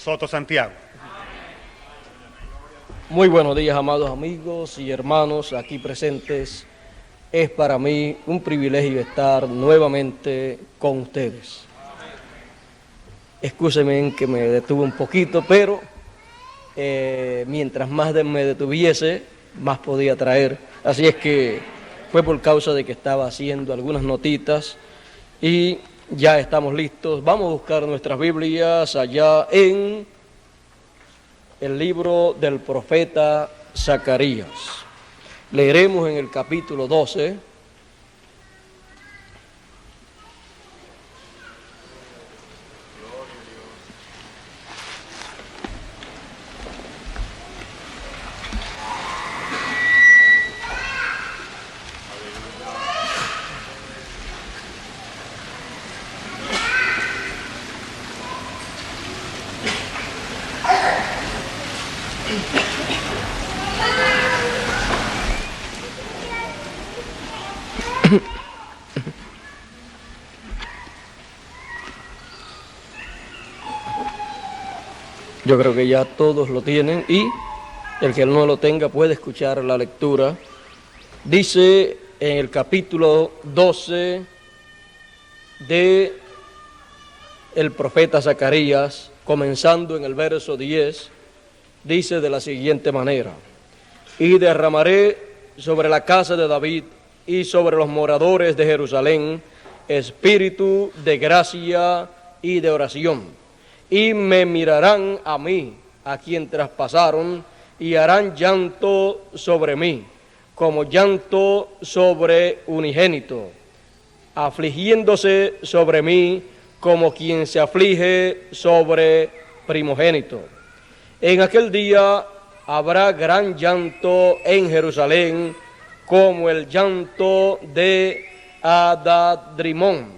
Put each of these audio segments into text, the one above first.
Soto Santiago. Muy buenos días, amados amigos y hermanos aquí presentes. Es para mí un privilegio estar nuevamente con ustedes. Excúsenme que me detuve un poquito, pero mientras más me detuviese, más podía traer. Así es que fue por causa de que estaba haciendo algunas notitas y ya estamos listos. Vamos a buscar nuestras Biblias allá en el libro del profeta Zacarías. Leeremos en el capítulo 12. Yo creo que ya todos lo tienen y el que no lo tenga puede escuchar la lectura. Dice en el capítulo 12 de el profeta Zacarías, comenzando en el verso 10, dice de la siguiente manera: y derramaré sobre la casa de David y sobre los moradores de Jerusalén espíritu de gracia y de oración. Y me mirarán a mí, a quien traspasaron, y harán llanto sobre mí, como llanto sobre unigénito, afligiéndose sobre mí, como quien se aflige sobre primogénito. En aquel día habrá gran llanto en Jerusalén, como el llanto de Adadrimón,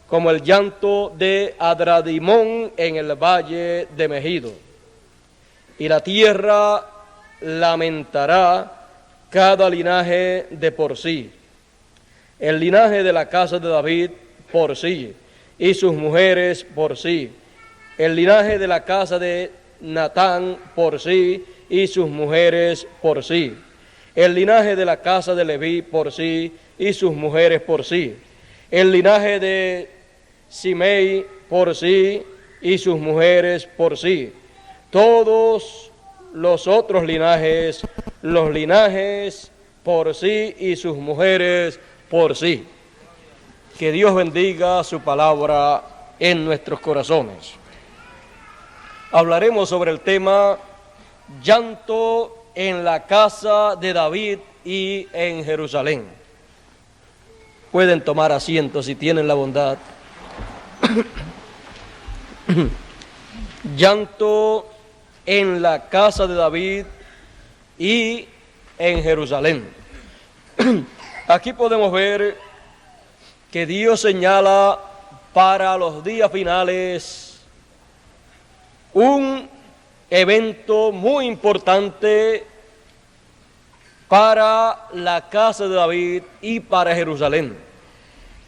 como el llanto de Adradimón en el valle de Megido. Y la tierra lamentará cada linaje de por sí. El linaje de la casa de David por sí, y sus mujeres por sí. El linaje de la casa de Natán por sí, y sus mujeres por sí. El linaje de la casa de Leví por sí, y sus mujeres por sí. El linaje de Simei por sí, y sus mujeres por sí. Todos los otros linajes, los linajes por sí y sus mujeres por sí. Que Dios bendiga su palabra en nuestros corazones. Hablaremos sobre el tema llanto en la casa de David y en Jerusalén. Pueden tomar asiento si tienen la bondad. Llanto en la casa de David y en Jerusalén. Aquí podemos ver que Dios señala para los días finales un evento muy importante para la casa de David y para Jerusalén.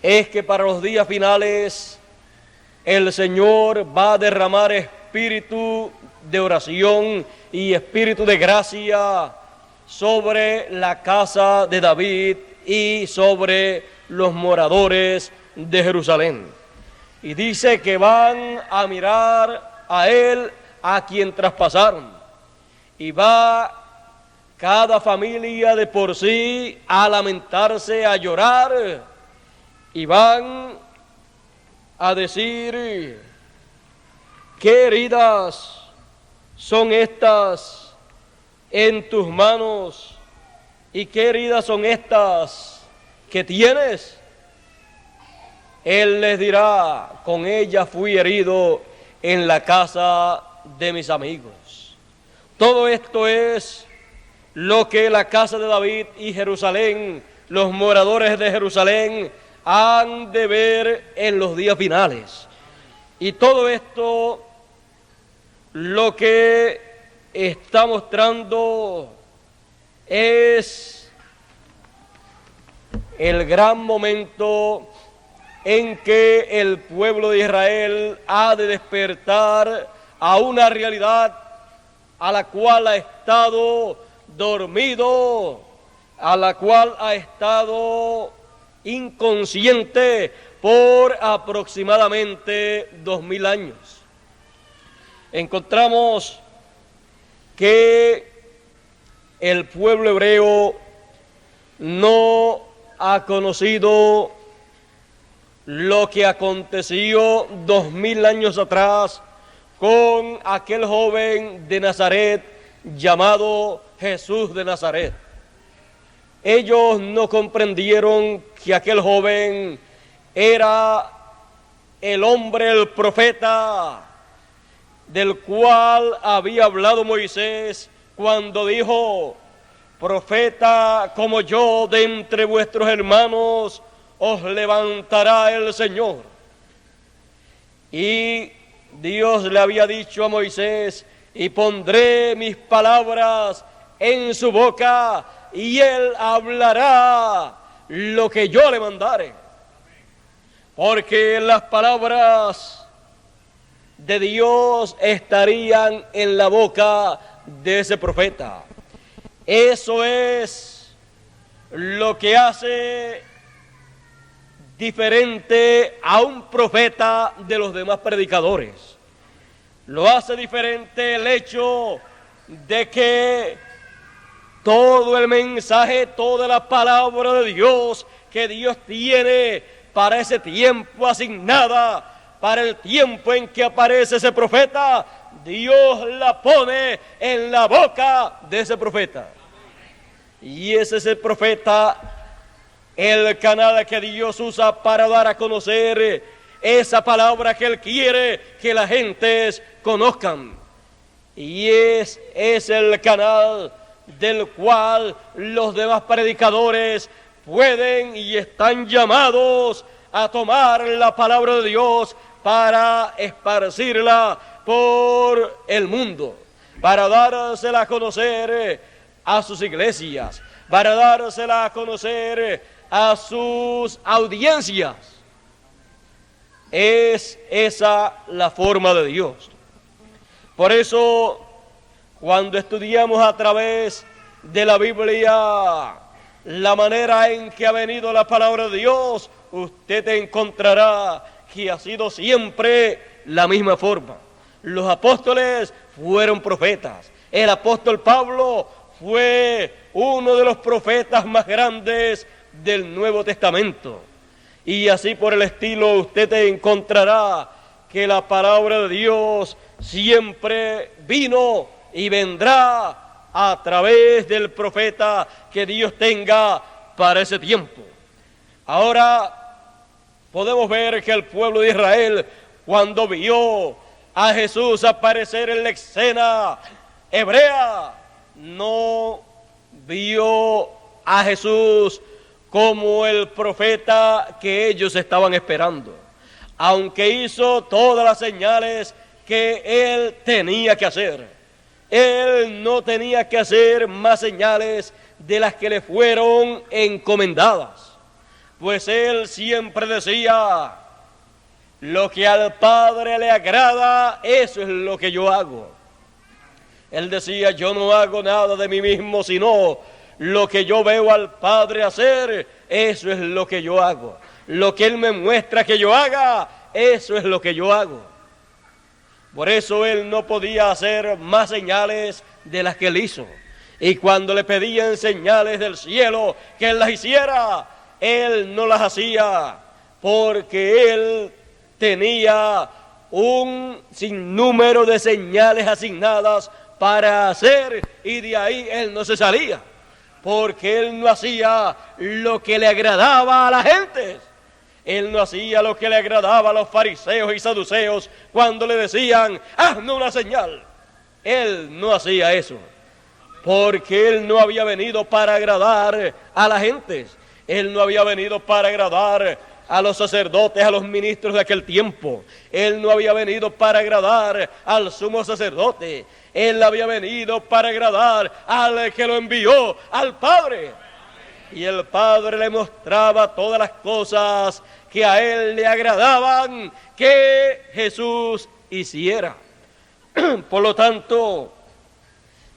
Es que para los días finales el Señor va a derramar espíritu de oración y espíritu de gracia sobre la casa de David y sobre los moradores de Jerusalén. Y dice que van a mirar a él, a quien traspasaron, y va cada familia de por sí a lamentarse, a llorar, y van a decir: ¿qué heridas son estas en tus manos? ¿Y qué heridas son estas que tienes? Él les dirá: con ellas fui herido en la casa de mis amigos. Todo esto es lo que la casa de David y Jerusalén, los moradores de Jerusalén, han de ver en los días finales. Y todo esto lo que está mostrando es el gran momento en que el pueblo de Israel ha de despertar a una realidad a la cual ha estado dormido, a la cual ha estado inconsciente por aproximadamente 2000 años. Encontramos que el pueblo hebreo no ha conocido lo que aconteció 2000 años atrás con aquel joven de Nazaret llamado Jesús de Nazaret. Ellos no comprendieron que aquel joven era el hombre, el profeta, del cual había hablado Moisés cuando dijo: profeta como yo de entre vuestros hermanos os levantará el Señor. Y Dios le había dicho a Moisés: y pondré mis palabras en su boca, y él hablará lo que yo le mandare. Porque las palabras de Dios estarían en la boca de ese profeta. Eso es lo que hace diferente a un profeta de los demás predicadores. Lo hace diferente el hecho de que todo el mensaje, toda la palabra de Dios que Dios tiene para ese tiempo asignada, para el tiempo en que aparece ese profeta, Dios la pone en la boca de ese profeta. Y ese es el profeta, el canal que Dios usa para dar a conocer esa palabra que Él quiere que las gentes conozcan. Y es el canal del cual los demás predicadores pueden y están llamados a tomar la palabra de Dios para esparcirla por el mundo, para dársela a conocer a sus iglesias, para dársela a conocer a sus audiencias. Es esa la forma de Dios. Por eso, cuando estudiamos a través de la Biblia la manera en que ha venido la palabra de Dios, usted encontrará que ha sido siempre la misma forma. Los apóstoles fueron profetas. El apóstol Pablo fue uno de los profetas más grandes del Nuevo Testamento. Y así por el estilo usted encontrará que la palabra de Dios siempre vino y vendrá a través del profeta que Dios tenga para ese tiempo. Ahora podemos ver que el pueblo de Israel, cuando vio a Jesús aparecer en la escena hebrea, no vio a Jesús como el profeta que ellos estaban esperando, aunque hizo todas las señales que él tenía que hacer. Él no tenía que hacer más señales de las que le fueron encomendadas, pues él siempre decía: lo que al Padre le agrada, eso es lo que yo hago. Él decía: yo no hago nada de mí mismo, sino lo que yo veo al Padre hacer, eso es lo que yo hago. Lo que Él me muestra que yo haga, eso es lo que yo hago. Por eso Él no podía hacer más señales de las que Él hizo. Y cuando le pedían señales del cielo que Él las hiciera, Él no las hacía, porque Él tenía un sinnúmero de señales asignadas para hacer, y de ahí Él no se salía, porque Él no hacía lo que le agradaba a la gente. Él no hacía lo que le agradaba a los fariseos y saduceos cuando le decían: haznos una señal. Él no hacía eso, porque Él no había venido para agradar a la gente. Él no había venido para agradar a los sacerdotes, a los ministros de aquel tiempo. Él no había venido para agradar al sumo sacerdote. Él había venido para agradar al que lo envió, al Padre. y el Padre le mostraba todas las cosas que a él le agradaban que Jesús hiciera. Por lo tanto,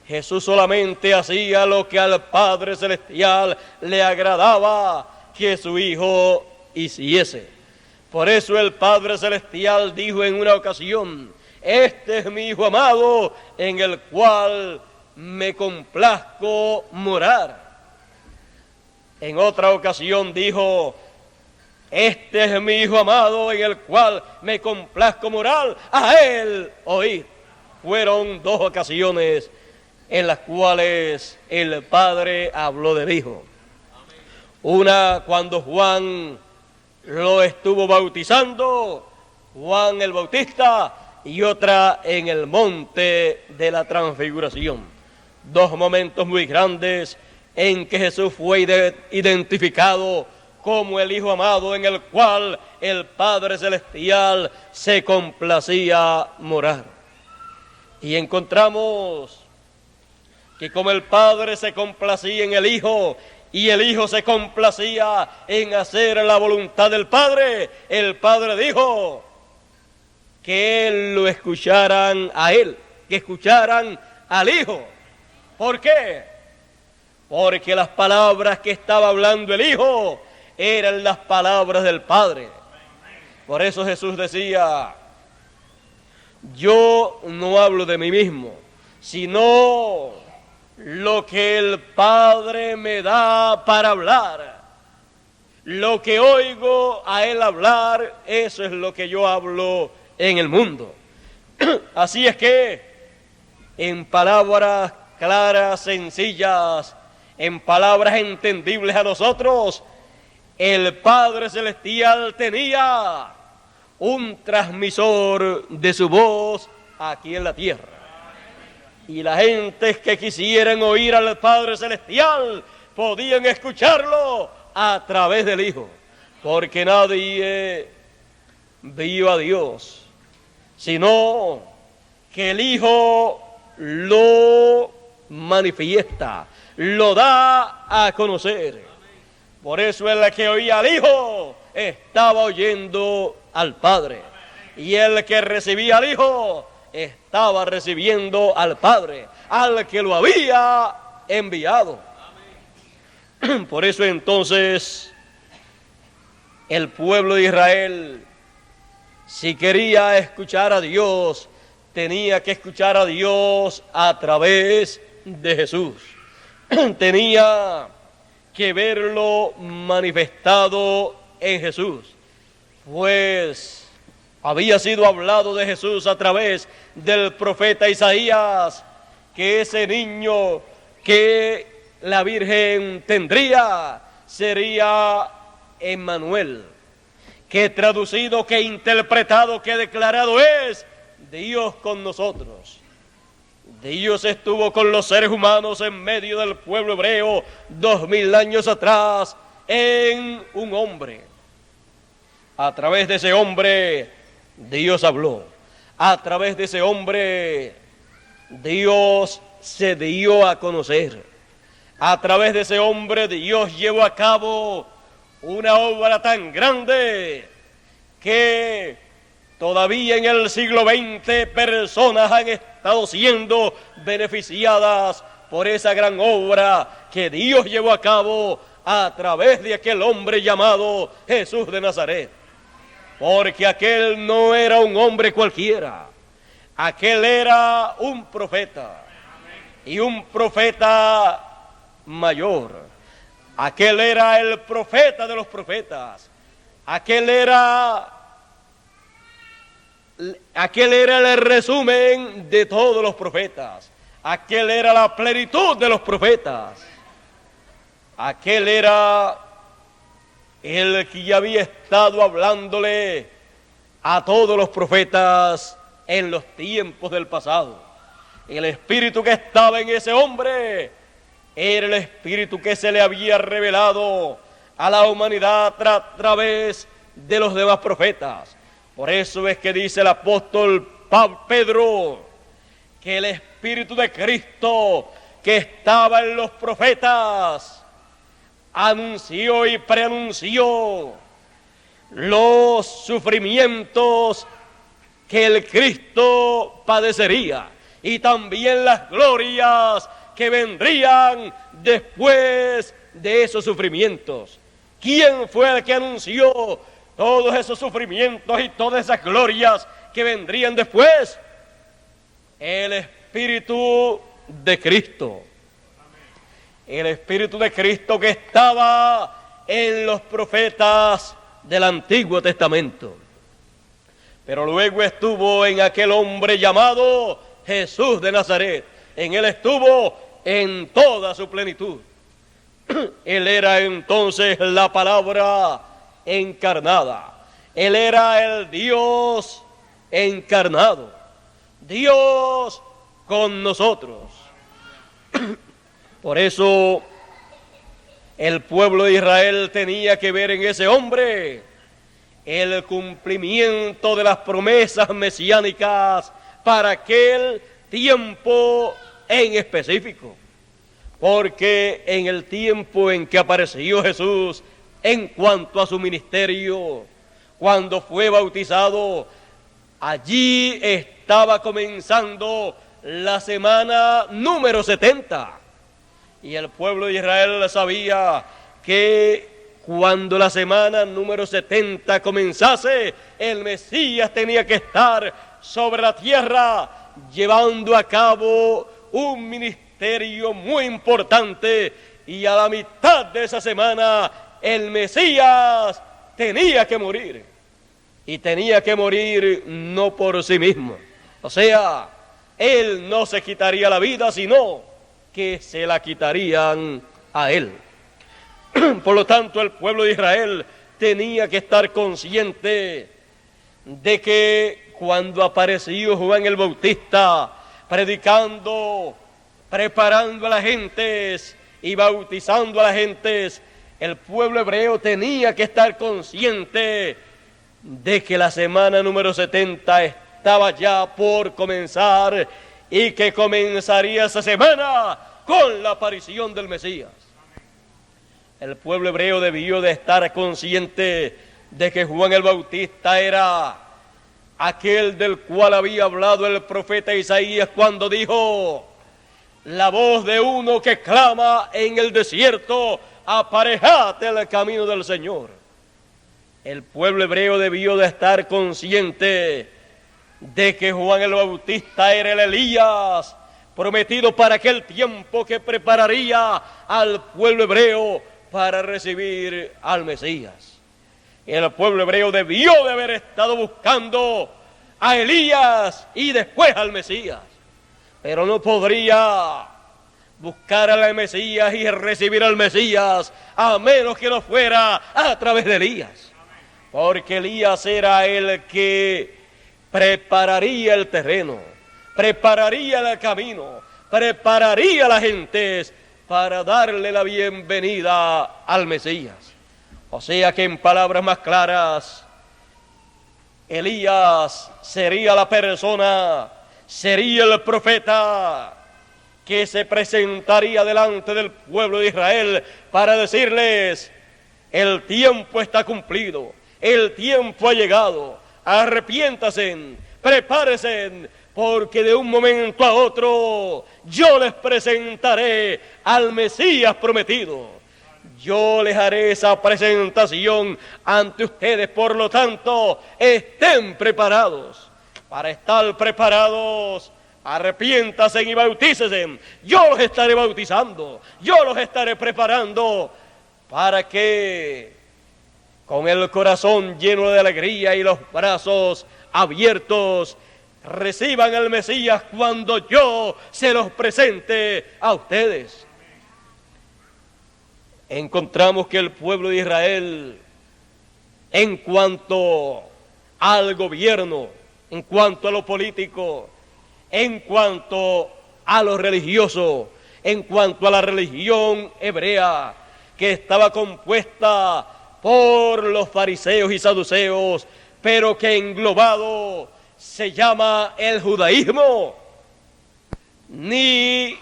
Jesús solamente hacía lo que al Padre Celestial le agradaba que su Hijo hiciese. Por eso el Padre Celestial dijo en una ocasión: este es mi Hijo amado, en el cual me complazco morar. En otra ocasión dijo: este es mi Hijo amado, en el cual me complazco morar, a él oíd. Fueron dos ocasiones en las cuales el Padre habló del Hijo. Una cuando Juan lo estuvo bautizando, Juan el Bautista, y otra en el monte de la transfiguración. Dos momentos muy grandes en que Jesús fue identificado como el Hijo amado, en el cual el Padre Celestial se complacía morar. Y encontramos que como el Padre se complacía en el Hijo, y el Hijo se complacía en hacer la voluntad del Padre, el Padre dijo que lo escucharan a Él, que escucharan al Hijo. ¿Por qué? Porque las palabras que estaba hablando el Hijo eran las palabras del Padre. Por eso Jesús decía: yo no hablo de mí mismo, sino lo que el Padre me da para hablar. Lo que oigo a Él hablar, eso es lo que yo hablo en el mundo. Así es que, en palabras claras, sencillas, en palabras entendibles a nosotros, el Padre Celestial tenía un transmisor de su voz aquí en la tierra. Y la gente que quisieran oír al Padre Celestial podían escucharlo a través del Hijo, porque nadie vio a Dios, sino que el Hijo lo manifiesta, lo da a conocer. Por eso el que oía al Hijo estaba oyendo al Padre, y el que recibía al Hijo estaba recibiendo al Padre, al que lo había enviado. Por eso entonces el pueblo de Israel, si quería escuchar a Dios, tenía que escuchar a Dios a través de Jesús. Tenía que verlo manifestado en Jesús, pues había sido hablado de Jesús a través del profeta Isaías, que ese niño que la Virgen tendría sería Emmanuel, que traducido, que interpretado, que declarado es Dios con nosotros. Dios estuvo con los seres humanos en medio del pueblo hebreo 2000 años atrás en un hombre. A través de ese hombre Dios habló. A través de ese hombre Dios se dio a conocer. A través de ese hombre Dios llevó a cabo una obra tan grande que todavía en el siglo XX personas han estado siendo beneficiadas por esa gran obra que Dios llevó a cabo a través de aquel hombre llamado Jesús de Nazaret. Porque aquel no era un hombre cualquiera, aquel era un profeta, y un profeta mayor. Aquel era el profeta de los profetas, aquel era el resumen de todos los profetas, aquel era la plenitud de los profetas, aquel era el que ya había estado hablándole a todos los profetas en los tiempos del pasado. El espíritu que estaba en ese hombre era el espíritu que se le había revelado a la humanidad a través de los demás profetas. Por eso es que dice el apóstol Pedro que el espíritu de Cristo que estaba en los profetas anunció y preanunció los sufrimientos que el Cristo padecería y también las glorias que vendrían después de esos sufrimientos. ¿Quién fue el que anunció todos esos sufrimientos y todas esas glorias que vendrían después? El Espíritu de Cristo. El Espíritu de Cristo que estaba en los profetas del Antiguo Testamento. Pero luego estuvo en aquel hombre llamado Jesús de Nazaret. En él estuvo en toda su plenitud. Él era entonces la palabra encarnada. Él era el Dios encarnado. Dios con nosotros. Por eso el pueblo de Israel tenía que ver en ese hombre el cumplimiento de las promesas mesiánicas para aquel tiempo en específico. Porque en el tiempo en que apareció Jesús, en cuanto a su ministerio, cuando fue bautizado, allí estaba comenzando la semana número 70. Y el pueblo de Israel sabía que cuando la semana número 70 comenzase, el Mesías tenía que estar sobre la tierra llevando a cabo un ministerio muy importante, y a la mitad de esa semana el Mesías tenía que morir, y tenía que morir no por sí mismo. O sea, él no se quitaría la vida, sino que se la quitarían a él. Por lo tanto, el pueblo de Israel tenía que estar consciente de que cuando apareció Juan el Bautista predicando, preparando a las gentes y bautizando a las gentes, el pueblo hebreo tenía que estar consciente de que la semana número 70 estaba ya por comenzar y que comenzaría esa semana con la aparición del Mesías. El pueblo hebreo debió de estar consciente de que Juan el Bautista era aquel del cual había hablado el profeta Isaías cuando dijo: la voz de uno que clama en el desierto, aparejate el camino del Señor. El pueblo hebreo debió de estar consciente de que Juan el Bautista era el Elías prometido para aquel tiempo que prepararía al pueblo hebreo para recibir al Mesías. El pueblo hebreo debió de haber estado buscando a Elías y después al Mesías, pero no podría buscar al Mesías y recibir al Mesías a menos que no fuera a través de Elías, porque Elías era el que prepararía el terreno, prepararía el camino, prepararía a las gentes para darle la bienvenida al Mesías. O sea que en palabras más claras, Elías sería la persona, sería el profeta que se presentaría delante del pueblo de Israel para decirles: el tiempo está cumplido, el tiempo ha llegado, arrepiéntanse, prepárense, porque de un momento a otro yo les presentaré al Mesías prometido. Yo les haré esa presentación ante ustedes, por lo tanto, estén preparados. Para estar preparados, arrepiéntanse y bautícense. Yo los estaré bautizando, yo los estaré preparando para que con el corazón lleno de alegría y los brazos abiertos reciban al Mesías cuando yo se los presente a ustedes. Encontramos que el pueblo de Israel, en cuanto al gobierno, en cuanto a lo político, en cuanto a lo religioso, en cuanto a la religión hebrea, que estaba compuesta por los fariseos y saduceos, pero que englobado se llama el judaísmo, ni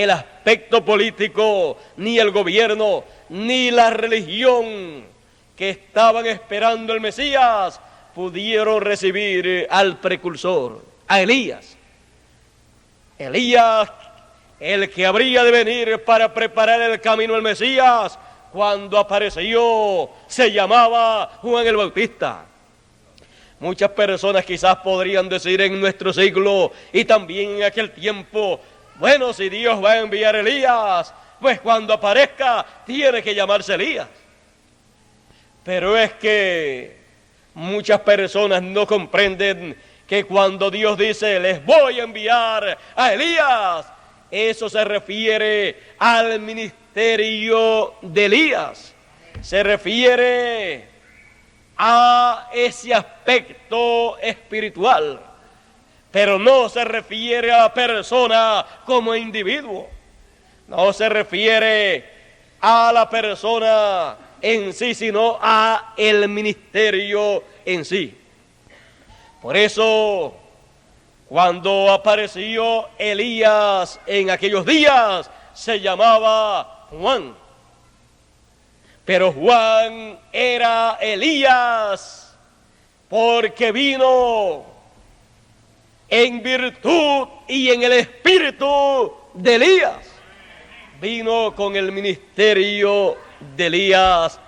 el aspecto político, ni el gobierno, ni la religión que estaban esperando el Mesías pudieron recibir al precursor, a Elías. Elías, el que habría de venir para preparar el camino al Mesías, cuando apareció, se llamaba Juan el Bautista. Muchas personas quizás podrían decir en nuestro siglo y también en aquel tiempo, bueno, si Dios va a enviar a Elías, pues cuando aparezca tiene que llamarse Elías. Pero es que muchas personas no comprenden que cuando Dios dice, les voy a enviar a Elías, eso se refiere al ministerio de Elías. Se refiere a ese aspecto espiritual, pero no se refiere a la persona como individuo. No se refiere a la persona en sí, sino a el ministerio en sí. Por eso, cuando apareció Elías en aquellos días, se llamaba Juan. Pero Juan era Elías porque vino en virtud y en el espíritu de Elías. Vino con el ministerio de Elías,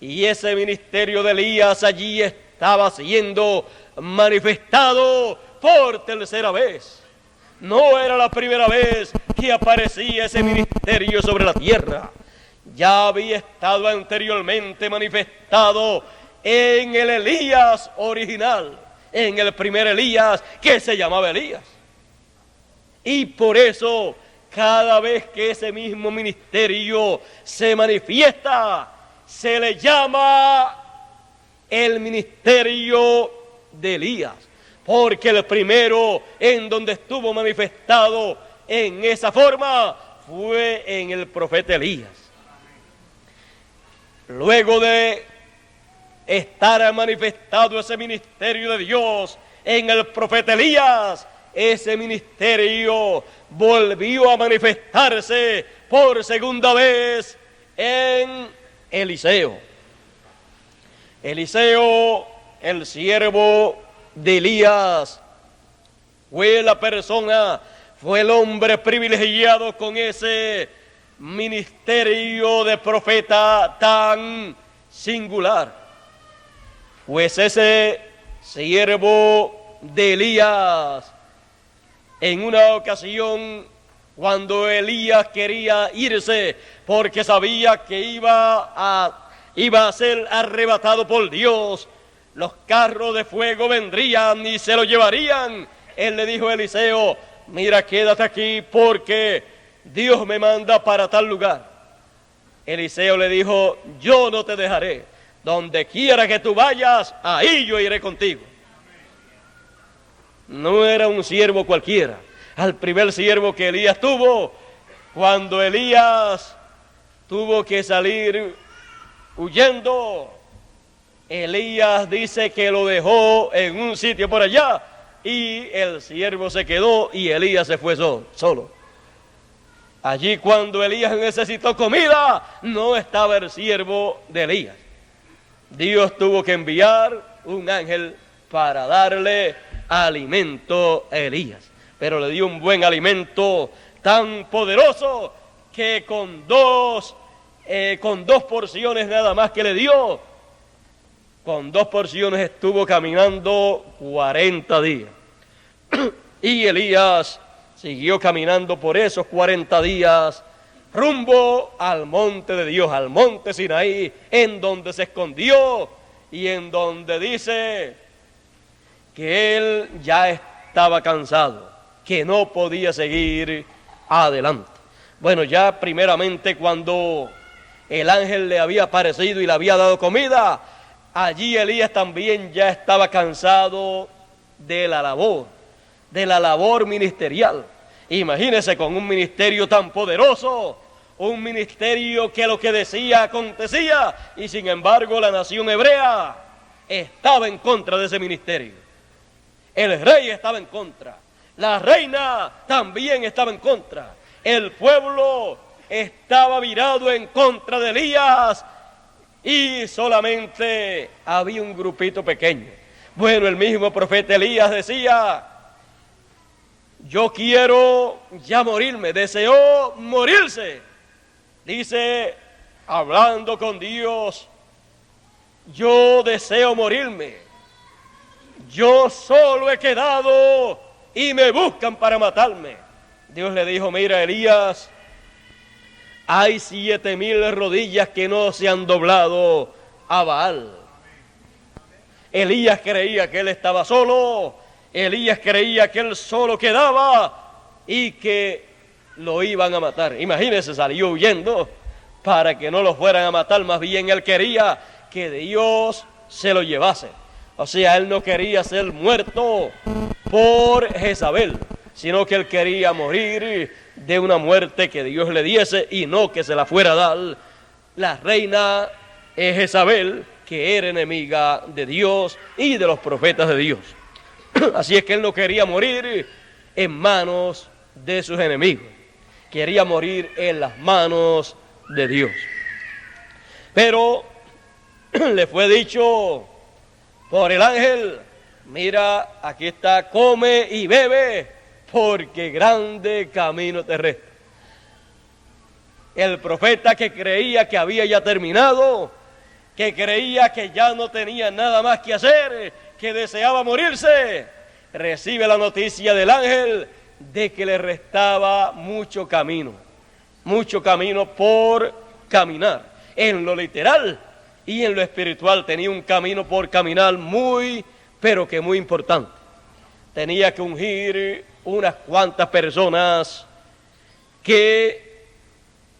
y ese ministerio de Elías allí estaba siendo manifestado por tercera vez. No era la primera vez que aparecía ese ministerio sobre la tierra. Ya había estado anteriormente manifestado en el Elías original, en el primer Elías, que se llamaba Elías. Y por eso, cada vez que ese mismo ministerio se manifiesta, se le llama el ministerio de Elías, porque el primero en donde estuvo manifestado en esa forma fue en el profeta Elías. Luego de estar manifestado ese ministerio de Dios en el profeta Elías, ese ministerio volvió a manifestarse por segunda vez en Eliseo. Eliseo, el siervo de Elías, fue la persona, fue el hombre privilegiado con ese ministerio de profeta tan singular. Pues ese siervo de Elías, en una ocasión, cuando Elías quería irse porque sabía que iba a ser arrebatado por Dios, los carros de fuego vendrían y se lo llevarían, él le dijo a Eliseo, mira, quédate aquí porque Dios me manda para tal lugar. Eliseo le dijo, yo no te dejaré, donde quiera que tú vayas, ahí yo iré contigo. No era un siervo cualquiera. Al primer siervo que Elías tuvo, cuando Elías tuvo que salir huyendo, Elías dice que lo dejó en un sitio por allá y el siervo se quedó y Elías se fue solo. Allí cuando Elías necesitó comida, no estaba el siervo de Elías. Dios tuvo que enviar un ángel para darle alimento a Elías. Pero le dio un buen alimento tan poderoso que con dos porciones nada más que le dio, con 2 porciones estuvo caminando 40 días. Y Elías siguió caminando por esos 40 días rumbo al monte de Dios, al monte Sinaí, en donde se escondió y en donde dice que él ya estaba cansado, que no podía seguir adelante. Bueno, ya primeramente cuando el ángel le había aparecido y le había dado comida, allí Elías también ya estaba cansado de la labor ministerial. Imagínese con un ministerio tan poderoso, un ministerio que lo que decía acontecía, y sin embargo la nación hebrea estaba en contra de ese ministerio. El rey estaba en contra, la reina también estaba en contra, El pueblo estaba virado en contra de Elías y solamente había un grupito pequeño. Bueno, el mismo profeta Elías decía: yo quiero ya morirme, deseó morirse. Dice, hablando con Dios: yo deseo morirme, yo solo he quedado y me buscan para matarme. Dios le dijo: mira, Elías, hay 7,000 rodillas que no se han doblado a Baal. Elías creía que él estaba solo, Elías creía que él solo quedaba y que lo iban a matar. Imagínense, salió huyendo para que no lo fueran a matar, más bien él quería que Dios se lo llevase. O sea, él no quería ser muerto por Jezabel, sino que él quería morir de una muerte que Dios le diese y no que se la fuera a dar la reina Jezabel, que era enemiga de Dios y de los profetas de Dios. Así es que él no quería morir en manos de sus enemigos, quería morir en las manos de Dios. Pero le fue dicho por el ángel: mira, aquí está, come y bebe, porque grande camino te resta. El profeta, que creía que había ya terminado, que creía que ya no tenía nada más que hacer, que deseaba morirse, recibe la noticia del ángel de que le restaba mucho camino por caminar. En lo literal y en lo espiritual tenía un camino por caminar muy, pero que muy importante. Tenía que ungir unas cuantas personas que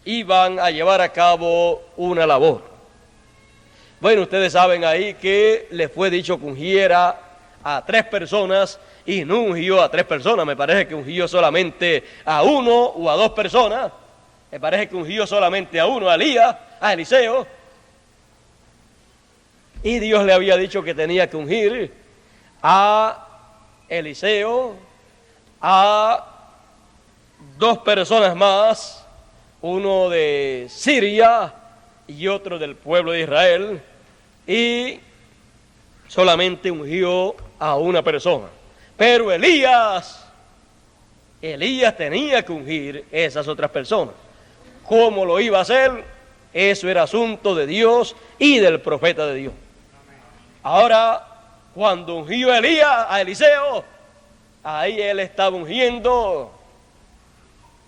iban a llevar a cabo una labor. Bueno, ustedes saben ahí que le fue dicho que ungiera a 3 personas y no ungió a 3 personas. Me parece que ungió solamente a 1 o a 2 personas. Me parece que ungió solamente a 1, a Elías, a Eliseo. Y Dios le había dicho que tenía que ungir a Eliseo, a 2 personas más, uno de Siria y otro del pueblo de Israel, y solamente ungió a 1 persona. Pero Elías tenía que ungir esas otras personas. ¿Cómo lo iba a hacer? Eso era asunto de Dios y del profeta de Dios. Ahora, cuando ungió Elías a Eliseo, ahí él estaba ungiendo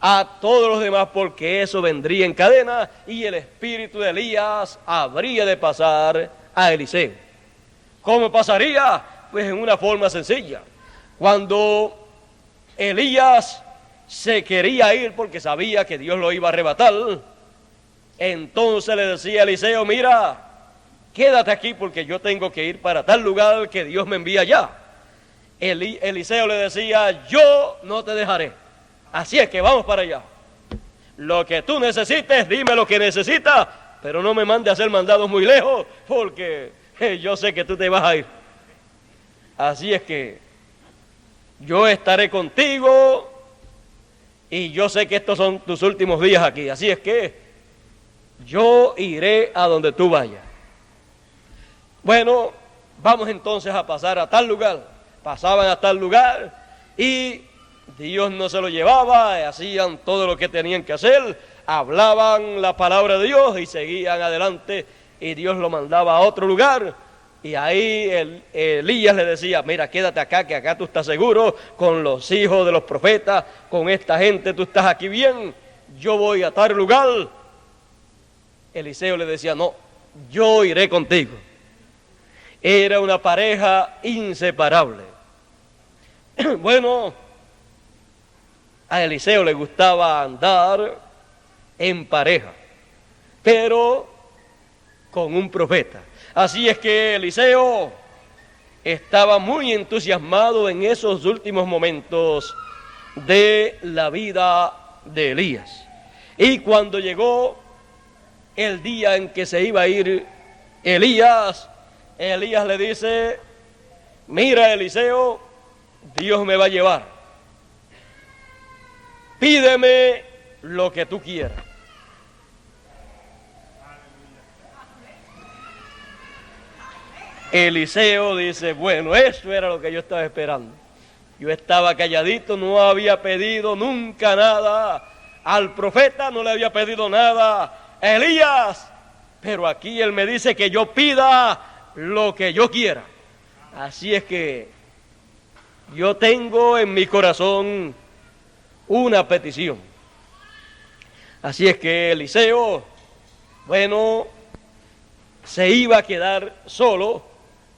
a todos los demás, porque eso vendría en cadena y el espíritu de Elías habría de pasar a Eliseo. ¿Cómo pasaría? Pues en una forma sencilla. Cuando Elías se quería ir porque sabía que Dios lo iba a arrebatar, entonces le decía a Eliseo: mira, quédate aquí porque yo tengo que ir para tal lugar que Dios me envía allá. Eliseo le decía: yo no te dejaré, así es que vamos para allá. Lo que tú necesites, dime lo que necesitas, pero no me mande a hacer mandados muy lejos, porque yo sé que tú te vas a ir. Así es que yo estaré contigo y yo sé que estos son tus últimos días aquí, así es que yo iré a donde tú vayas. Bueno, vamos entonces a pasar a tal lugar. Pasaban a tal lugar y Dios no se lo llevaba, hacían todo lo que tenían que hacer, hablaban la palabra de Dios y seguían adelante, y Dios lo mandaba a otro lugar. Y ahí Elías le decía: mira, quédate acá, que acá tú estás seguro, con los hijos de los profetas, con esta gente tú estás aquí bien, yo voy a tal lugar. Eliseo le decía: no, yo iré contigo. Era una pareja inseparable. Bueno, a Eliseo le gustaba andar en pareja, pero con un profeta. Así es que Eliseo estaba muy entusiasmado en esos últimos momentos de la vida de Elías. Y cuando llegó el día en que se iba a ir Elías le dice: mira, Eliseo, Dios me va a llevar. Pídeme lo que tú quieras. Eliseo dice, bueno, eso era lo que yo estaba esperando. Yo estaba calladito, no había pedido nunca nada. Al profeta no le había pedido nada a Elías, pero aquí él me dice que yo pida lo que yo quiera. Así es que yo tengo en mi corazón una petición. Así es que Eliseo, bueno, se iba a quedar solo,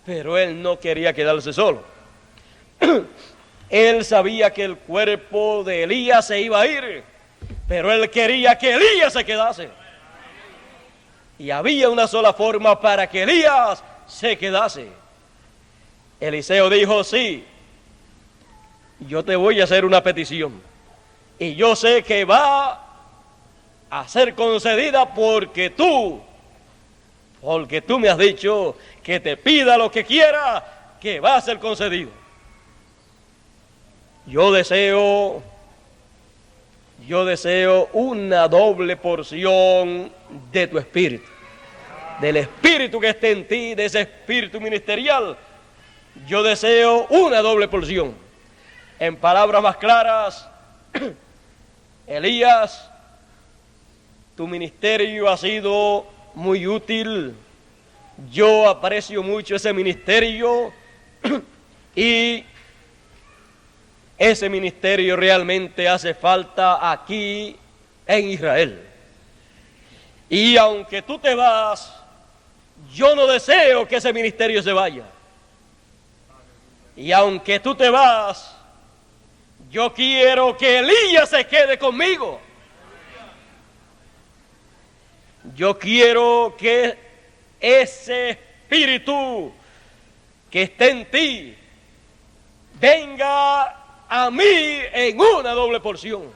pero él no quería quedarse solo. Él sabía que el cuerpo de Elías se iba a ir, pero él quería que Elías se quedase. Y había una sola forma para que Elías se quedase. Eliseo dijo, sí, yo te voy a hacer una petición. Y yo sé que va a ser concedida porque tú me has dicho que te pida lo que quiera, que va a ser concedido. Yo deseo una doble porción de tu espíritu, del espíritu que esté en ti, de ese espíritu ministerial. Yo deseo una doble porción. En palabras más claras, Elías, tu ministerio ha sido muy útil. Yo aprecio mucho ese ministerio y ese ministerio realmente hace falta aquí en Israel. Y aunque tú te vas, yo no deseo que ese ministerio se vaya. Y aunque tú te vas, yo quiero que Elías se quede conmigo. Yo quiero que ese espíritu que está en ti venga a mí en una doble porción.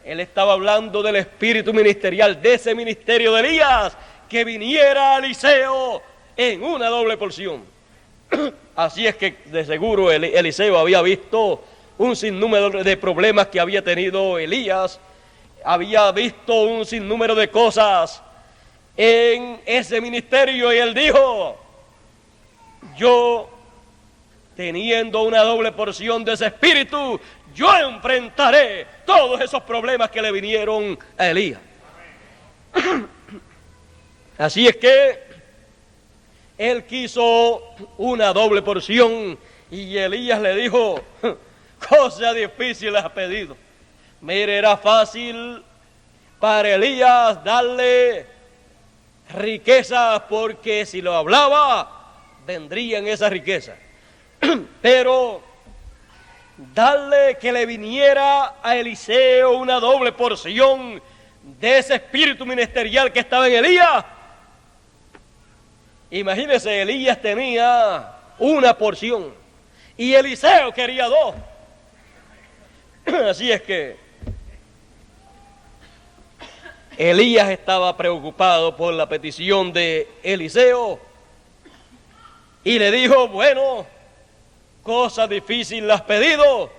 Él estaba hablando del espíritu ministerial, de ese ministerio de Elías, que viniera a Eliseo en una doble porción. Así es que de seguro Eliseo había visto un sinnúmero de problemas que había tenido Elías, había visto un sinnúmero de cosas en ese ministerio, y él dijo, yo, teniendo una doble porción de ese espíritu, yo enfrentaré todos esos problemas que le vinieron a Elías. Así es que él quiso una doble porción y Elías le dijo, cosa difícil has pedido. Mire, era fácil para Elías darle riquezas, porque si lo hablaba, vendrían esas riquezas. Pero darle que le viniera a Eliseo una doble porción de ese espíritu ministerial que estaba en Elías. Imagínese, Elías tenía una porción y Eliseo quería dos. Así es que Elías estaba preocupado por la petición de Eliseo y le dijo, bueno, cosa difícil la has pedido,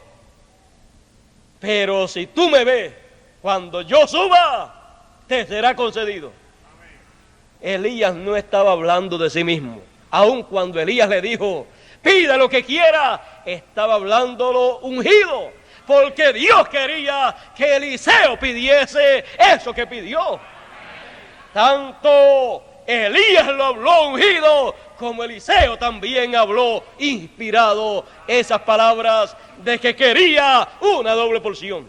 pero si tú me ves cuando yo suba, te será concedido. Elías no estaba hablando de sí mismo. Aun cuando Elías le dijo, pida lo que quiera, estaba hablándolo ungido, porque Dios quería que Eliseo pidiese eso que pidió. Tanto Elías lo habló ungido, como Eliseo también habló inspirado esas palabras de que quería una doble porción.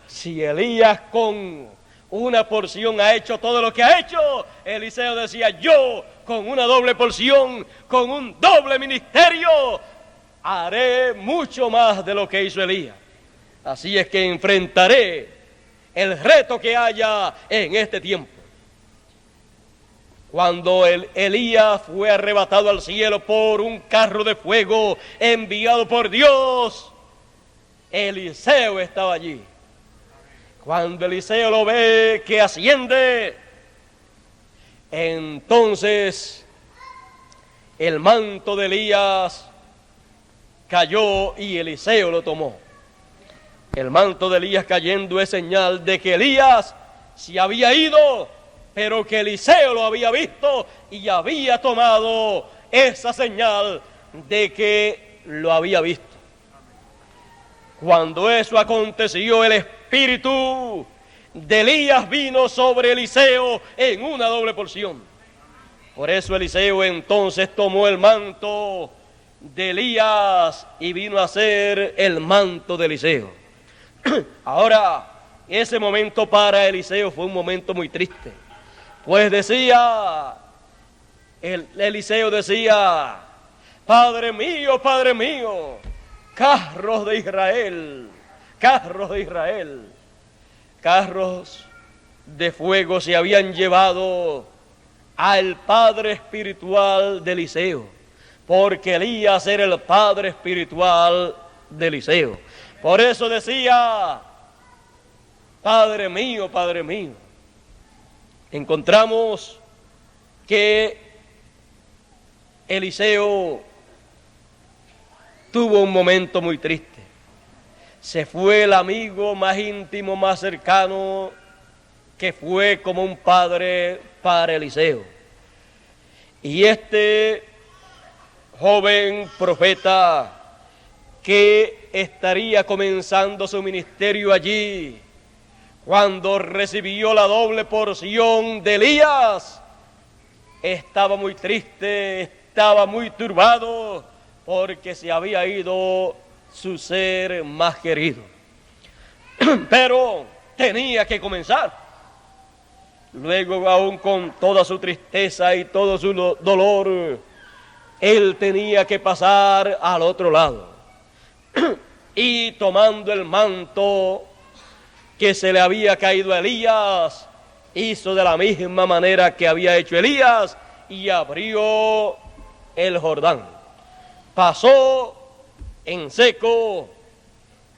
Si Elías con una porción ha hecho todo lo que ha hecho, Eliseo decía, yo con una doble porción, con un doble ministerio, haré mucho más de lo que hizo Elías. Así es que enfrentaré el reto que haya en este tiempo. Cuando Elías fue arrebatado al cielo por un carro de fuego enviado por Dios, Eliseo estaba allí. Cuando Eliseo lo ve que asciende, entonces el manto de Elías cayó y Eliseo lo tomó. El manto de Elías cayendo es señal de que Elías se había ido, pero que Eliseo lo había visto y había tomado esa señal de que lo había visto. Cuando eso aconteció, el espíritu de Elías vino sobre Eliseo en una doble porción. Por eso Eliseo entonces tomó el manto de Elías y vino a ser el manto de Eliseo. Ahora, ese momento para Eliseo fue un momento muy triste, pues decía, Eliseo decía: Padre mío, carros de Israel, carros de fuego se habían llevado al padre espiritual de Eliseo, porque Elías era el padre espiritual de Eliseo. Por eso decía: Padre mío. Encontramos que Eliseo tuvo un momento muy triste. Se fue el amigo más íntimo, más cercano, que fue como un padre para Eliseo. Y este joven profeta que estaría comenzando su ministerio allí, cuando recibió la doble porción de Elías, estaba muy triste, estaba muy turbado, porque se había ido su ser más querido. Pero tenía que comenzar. Luego, aún con toda su tristeza y todo su dolor, él tenía que pasar al otro lado. Y tomando el manto que se le había caído a Elías, hizo de la misma manera que había hecho Elías y abrió el Jordán. Pasó en seco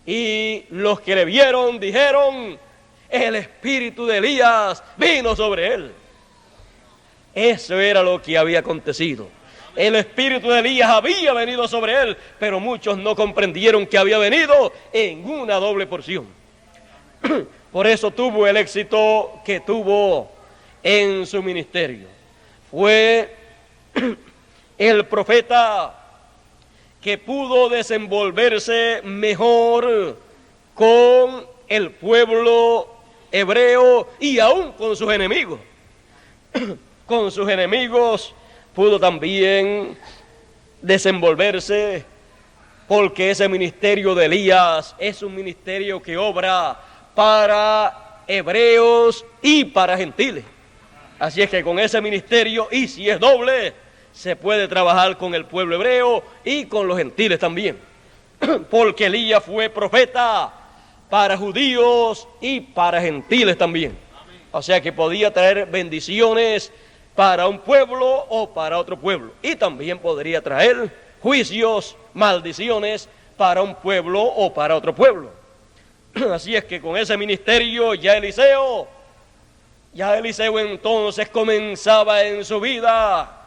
y los que le vieron dijeron: el espíritu de Elías vino sobre él. Eso era lo que había acontecido. El espíritu de Elías había venido sobre él, pero muchos no comprendieron que había venido en una doble porción. Por eso tuvo el éxito que tuvo en su ministerio. Fue el profeta que pudo desenvolverse mejor con el pueblo hebreo y aún con sus enemigos. Con sus enemigos pudo también desenvolverse, porque ese ministerio de Elías es un ministerio que obra para hebreos y para gentiles. Así es que con ese ministerio, y si es doble, se puede trabajar con el pueblo hebreo y con los gentiles también. Porque Elías fue profeta para judíos y para gentiles también. O sea que podía traer bendiciones para un pueblo o para otro pueblo. Y también podría traer juicios, maldiciones para un pueblo o para otro pueblo. Así es que con ese ministerio ya Eliseo entonces comenzaba en su vida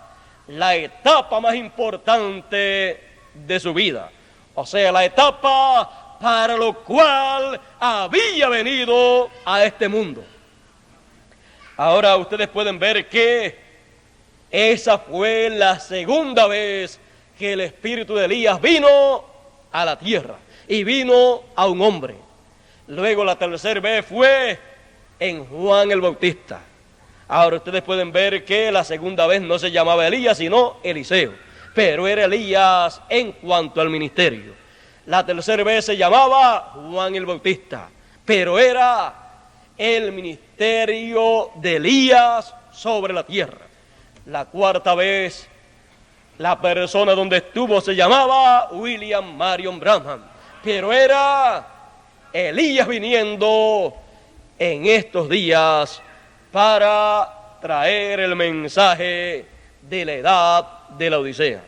la etapa más importante de su vida. O sea, la etapa para lo cual había venido a este mundo. Ahora ustedes pueden ver que esa fue la segunda vez que el espíritu de Elías vino a la tierra y vino a un hombre. Luego la tercera vez fue en Juan el Bautista. Ahora ustedes pueden ver que la segunda vez no se llamaba Elías, sino Eliseo, pero era Elías en cuanto al ministerio. La tercera vez se llamaba Juan el Bautista, pero era el ministerio de Elías sobre la tierra. La cuarta vez, la persona donde estuvo se llamaba William Marion Branham, pero era Elías viniendo en estos días para traer el mensaje de la edad de la Odisea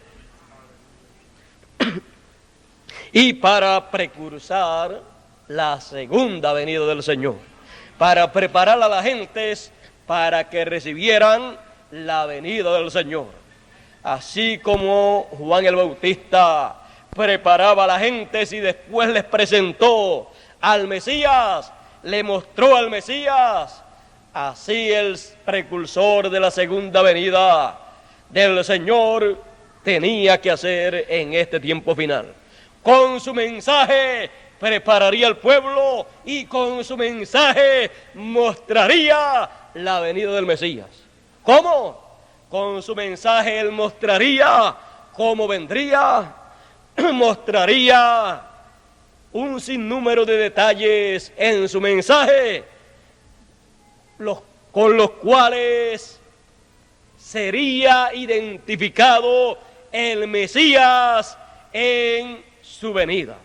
y para precursar la segunda venida del Señor, para preparar a las gentes para que recibieran la venida del Señor. Así como Juan el Bautista preparaba a las gentes y después les presentó al Mesías, le mostró al Mesías. Así el precursor de la segunda venida del Señor tenía que hacer en este tiempo final. Con su mensaje prepararía al pueblo y con su mensaje mostraría la venida del Mesías. ¿Cómo? Con su mensaje él mostraría cómo vendría, mostraría un sinnúmero de detalles en su mensaje, con los cuales sería identificado el Mesías en su venida.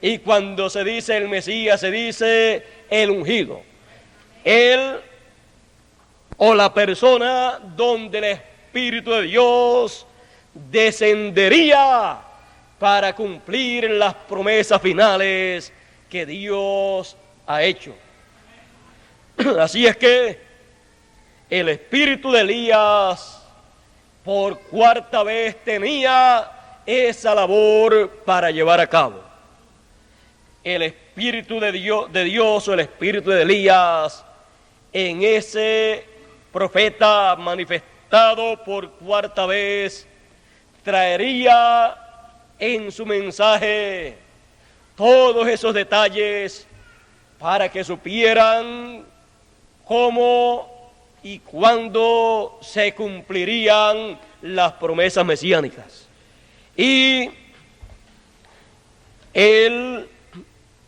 Y cuando se dice el Mesías, se dice el ungido. Él o la persona donde el Espíritu de Dios descendería para cumplir las promesas finales que Dios ha hecho. Así es que el espíritu de Elías por cuarta vez tenía esa labor para llevar a cabo. El espíritu de Dios o el espíritu de Elías en ese profeta manifestado por cuarta vez traería en su mensaje todos esos detalles para que supieran cómo y cuándo se cumplirían las promesas mesiánicas. Y él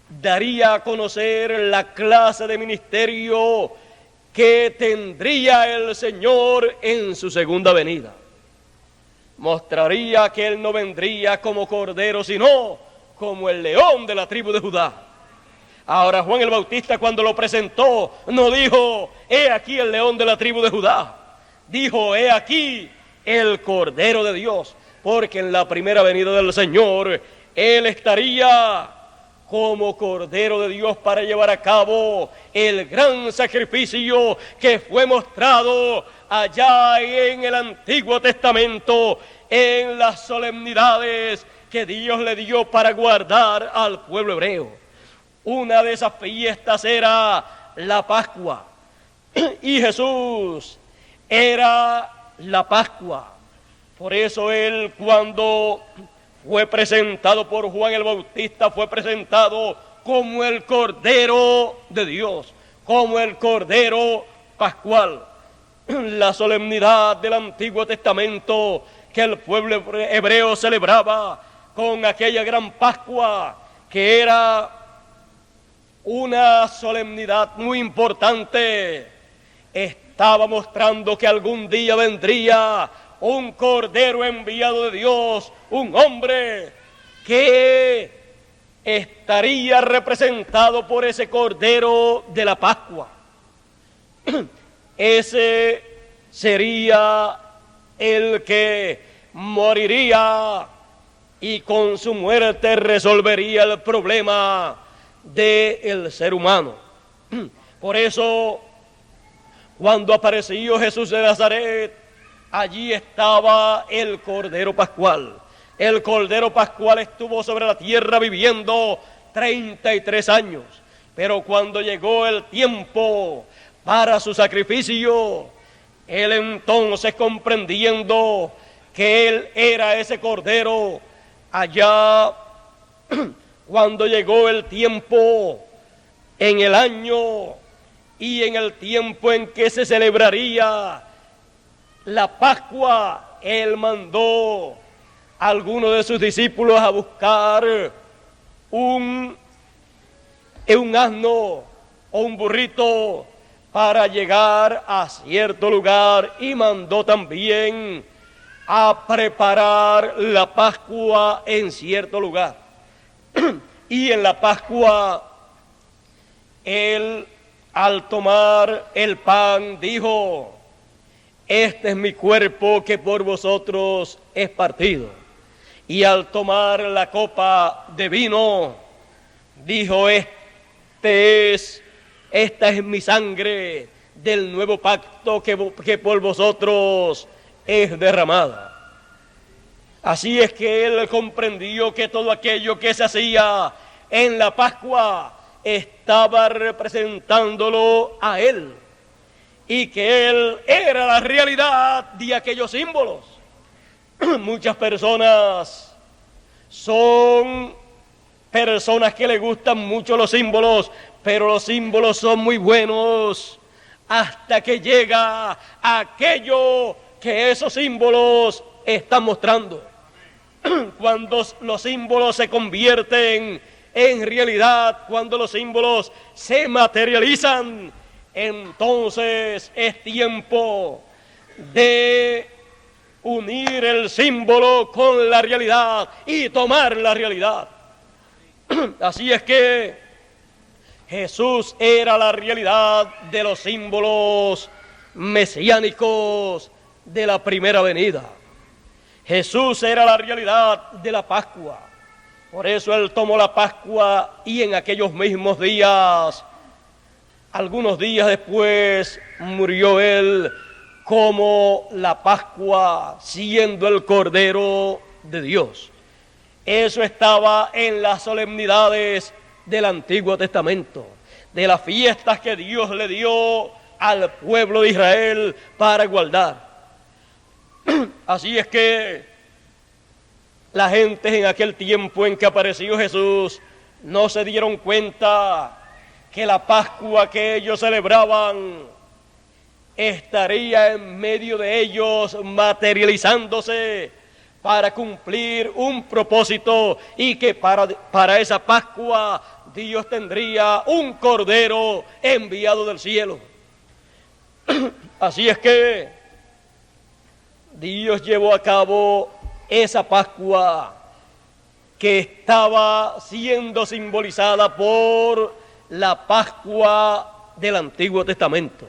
daría a conocer la clase de ministerio que tendría el Señor en su segunda venida. Mostraría que él no vendría como cordero, sino como el león de la tribu de Judá. Ahora Juan el Bautista, cuando lo presentó, no dijo, he aquí el león de la tribu de Judá. Dijo, he aquí el Cordero de Dios, porque en la primera venida del Señor, él estaría como Cordero de Dios para llevar a cabo el gran sacrificio que fue mostrado allá en el Antiguo Testamento, en las solemnidades que Dios le dio para guardar al pueblo hebreo. Una de esas fiestas era la Pascua, y Jesús era la Pascua. Por eso él, cuando fue presentado por Juan el Bautista, fue presentado como el Cordero de Dios, como el Cordero Pascual. La solemnidad del Antiguo Testamento que el pueblo hebreo celebraba con aquella gran Pascua, que era una solemnidad muy importante, estaba mostrando que algún día vendría un Cordero enviado de Dios, un hombre que estaría representado por ese Cordero de la Pascua. Ese sería el que moriría y con su muerte resolvería el problema del ser humano. Por eso, cuando apareció Jesús de Nazaret, allí estaba el Cordero Pascual. El Cordero Pascual estuvo sobre la tierra viviendo 33 años. Pero cuando llegó el tiempo para su sacrificio, él entonces, comprendiendo que él era ese Cordero, allá cuando llegó el tiempo en el año y en el tiempo en que se celebraría la Pascua, él mandó a algunos de sus discípulos a buscar un asno o un burrito para llegar a cierto lugar, y mandó también a preparar la Pascua en cierto lugar. Y en la Pascua, él, al tomar el pan, dijo, este es mi cuerpo que por vosotros es partido. Y al tomar la copa de vino, dijo, esta es mi sangre del nuevo pacto que por vosotros es derramada. Así es que él comprendió que todo aquello que se hacía en la Pascua estaba representándolo a él y que él era la realidad de aquellos símbolos. Muchas personas son personas que les gustan mucho los símbolos, pero los símbolos son muy buenos hasta que llega aquello que esos símbolos están mostrando. Cuando los símbolos se convierten en realidad, cuando los símbolos se materializan, entonces es tiempo de unir el símbolo con la realidad y tomar la realidad. Así es que Jesús era la realidad de los símbolos mesiánicos de la primera venida. Jesús era la realidad de la Pascua. Por eso Él tomó la Pascua y en aquellos mismos días, algunos días después, murió Él como la Pascua, siendo el Cordero de Dios. Eso estaba en las solemnidades del Antiguo Testamento, de las fiestas que Dios le dio al pueblo de Israel para guardar. Así es que la gente en aquel tiempo en que apareció Jesús no se dieron cuenta que la Pascua que ellos celebraban estaría en medio de ellos materializándose para cumplir un propósito, y que para esa Pascua Dios tendría un cordero enviado del cielo. Así es que Dios llevó a cabo esa Pascua que estaba siendo simbolizada por la Pascua del Antiguo Testamento.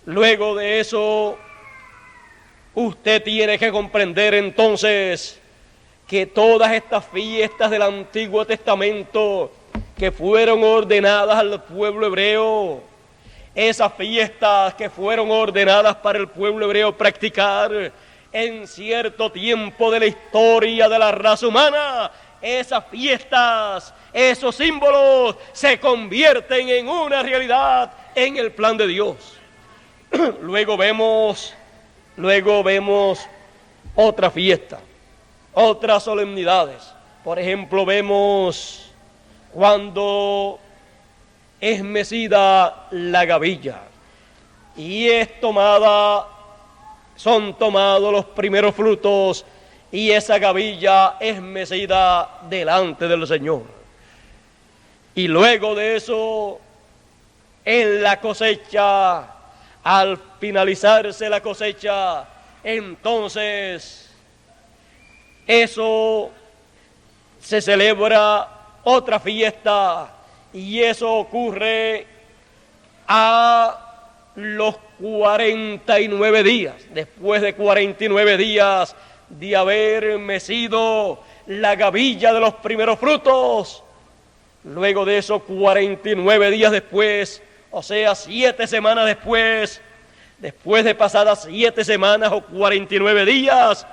Luego de eso, usted tiene que comprender entonces que todas estas fiestas del Antiguo Testamento que fueron ordenadas al pueblo hebreo, esas fiestas que fueron ordenadas para el pueblo hebreo practicar en cierto tiempo de la historia de la raza humana, esas fiestas, esos símbolos se convierten en una realidad en el plan de Dios. Luego vemos otra fiesta, otras solemnidades. Por ejemplo, vemos cuando es mecida la gavilla y son tomados los primeros frutos, y esa gavilla es mecida delante del Señor. Y luego de eso, en la cosecha, al finalizarse la cosecha, entonces eso se celebra otra fiesta, y eso ocurre a los 49 días, después de 49 días de haber mecido la gavilla de los primeros frutos. Luego de eso, 49 días después, o sea, 7 semanas después de pasadas 7 semanas o 49 días,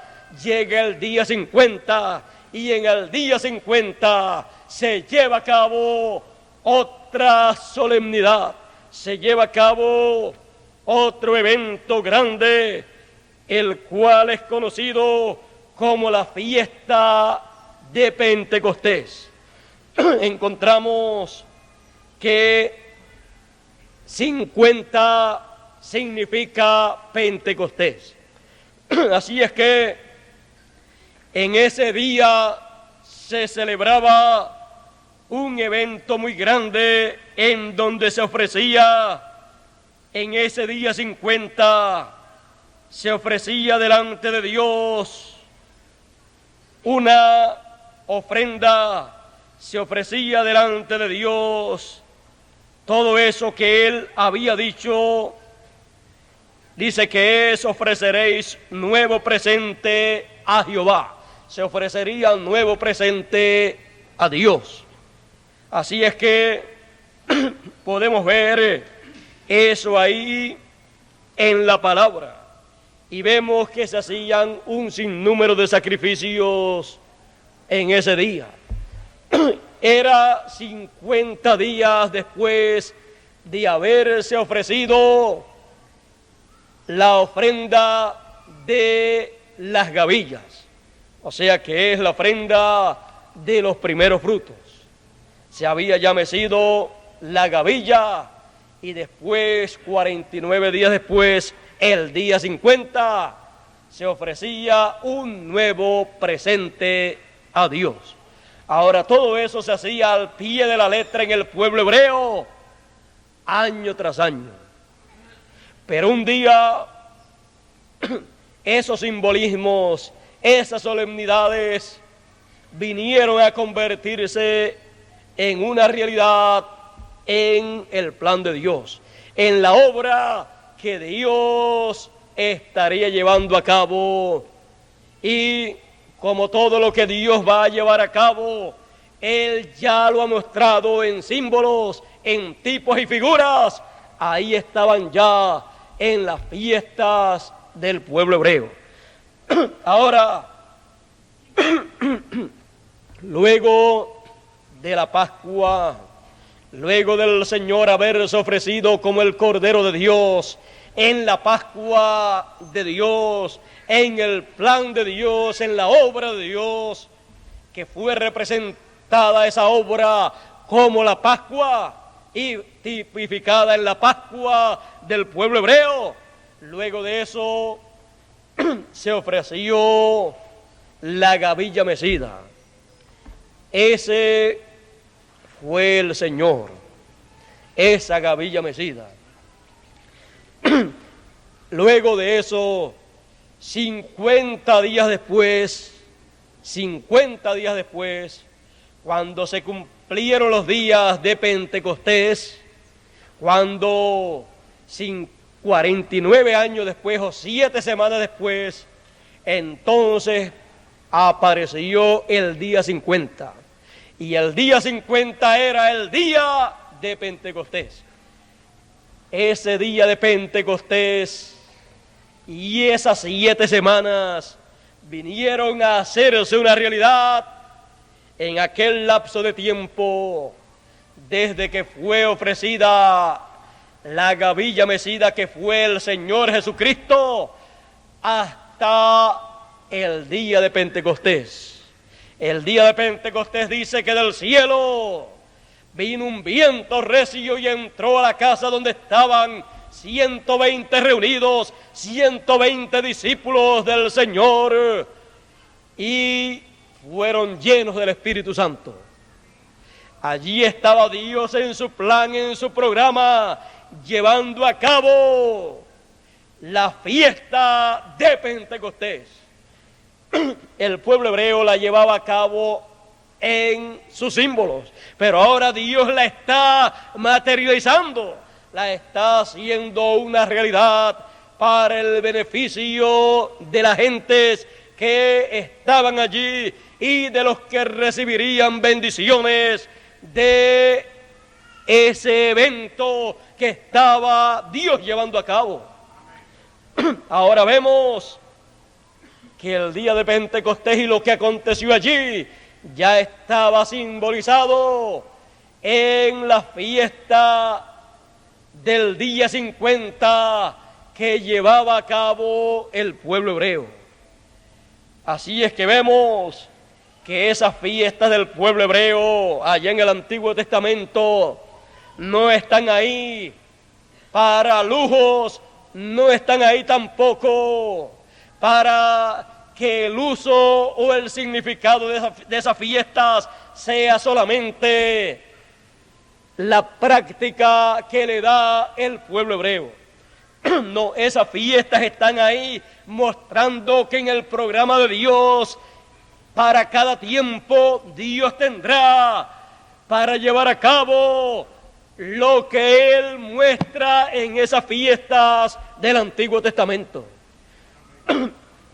llega el día 50, y en el día 50 se lleva a cabo otra solemnidad, se lleva a cabo otro evento grande, el cual es conocido como la fiesta de Pentecostés. Encontramos que 50 significa Pentecostés. Así es que en ese día se celebraba un evento muy grande en donde se ofrecía, en ese día 50, se ofrecía delante de Dios una ofrenda, se ofrecía delante de Dios todo eso que Él había dicho. Dice que ofreceréis nuevo presente a Jehová. Se ofrecería nuevo presente a Dios. Así es que podemos ver eso ahí en la palabra. Y vemos que se hacían un sinnúmero de sacrificios en ese día. Era 50 días después de haberse ofrecido la ofrenda de las gavillas, o sea que es la ofrenda de los primeros frutos. Se había ya mecido la gavilla y después, 49 días después, el día 50, se ofrecía un nuevo presente a Dios. Ahora todo eso se hacía al pie de la letra en el pueblo hebreo, año tras año. Pero un día esos simbolismos, esas solemnidades vinieron a convertirse en una realidad en el plan de Dios, en la obra que Dios estaría llevando a cabo. Y como todo lo que Dios va a llevar a cabo, Él ya lo ha mostrado en símbolos, en tipos y figuras. Ahí estaban ya en las fiestas del pueblo hebreo. Ahora, luego de la Pascua, luego del Señor haberse ofrecido como el Cordero de Dios, en la Pascua de Dios, en el plan de Dios, en la obra de Dios, que fue representada esa obra como la Pascua y tipificada en la Pascua del pueblo hebreo. Luego de eso se ofreció la gavilla mecida. Ese fue el Señor, esa gavilla mecida. Luego de eso, 50 días después, cuando se cumplieron los días de Pentecostés, cuando 49 años después o 7 semanas después, entonces apareció el día 50. Y el día 50 era el día de Pentecostés. Ese día de Pentecostés y esas 7 semanas vinieron a hacerse una realidad en aquel lapso de tiempo desde que fue ofrecida la gavilla mecida, que fue el Señor Jesucristo, hasta el día de Pentecostés. El día de Pentecostés dice que del cielo vino un viento recio y entró a la casa donde estaban 120 reunidos, 120 discípulos del Señor, y fueron llenos del Espíritu Santo. Allí estaba Dios en su plan, en su programa, llevando a cabo la fiesta de Pentecostés. El pueblo hebreo la llevaba a cabo en sus símbolos, pero ahora Dios la está materializando, la está haciendo una realidad para el beneficio de las gentes que estaban allí y de los que recibirían bendiciones de ese evento que estaba Dios llevando a cabo. Ahora vemos que el día de Pentecostés y lo que aconteció allí ya estaba simbolizado en la fiesta del día 50 que llevaba a cabo el pueblo hebreo. Así es que vemos que esas fiestas del pueblo hebreo allá en el Antiguo Testamento no están ahí para lujos, no están ahí tampoco para que el uso o el significado de esas fiestas sea solamente la práctica que le da el pueblo hebreo. No, esas fiestas están ahí mostrando que en el programa de Dios, para cada tiempo, Dios tendrá para llevar a cabo lo que Él muestra en esas fiestas del Antiguo Testamento.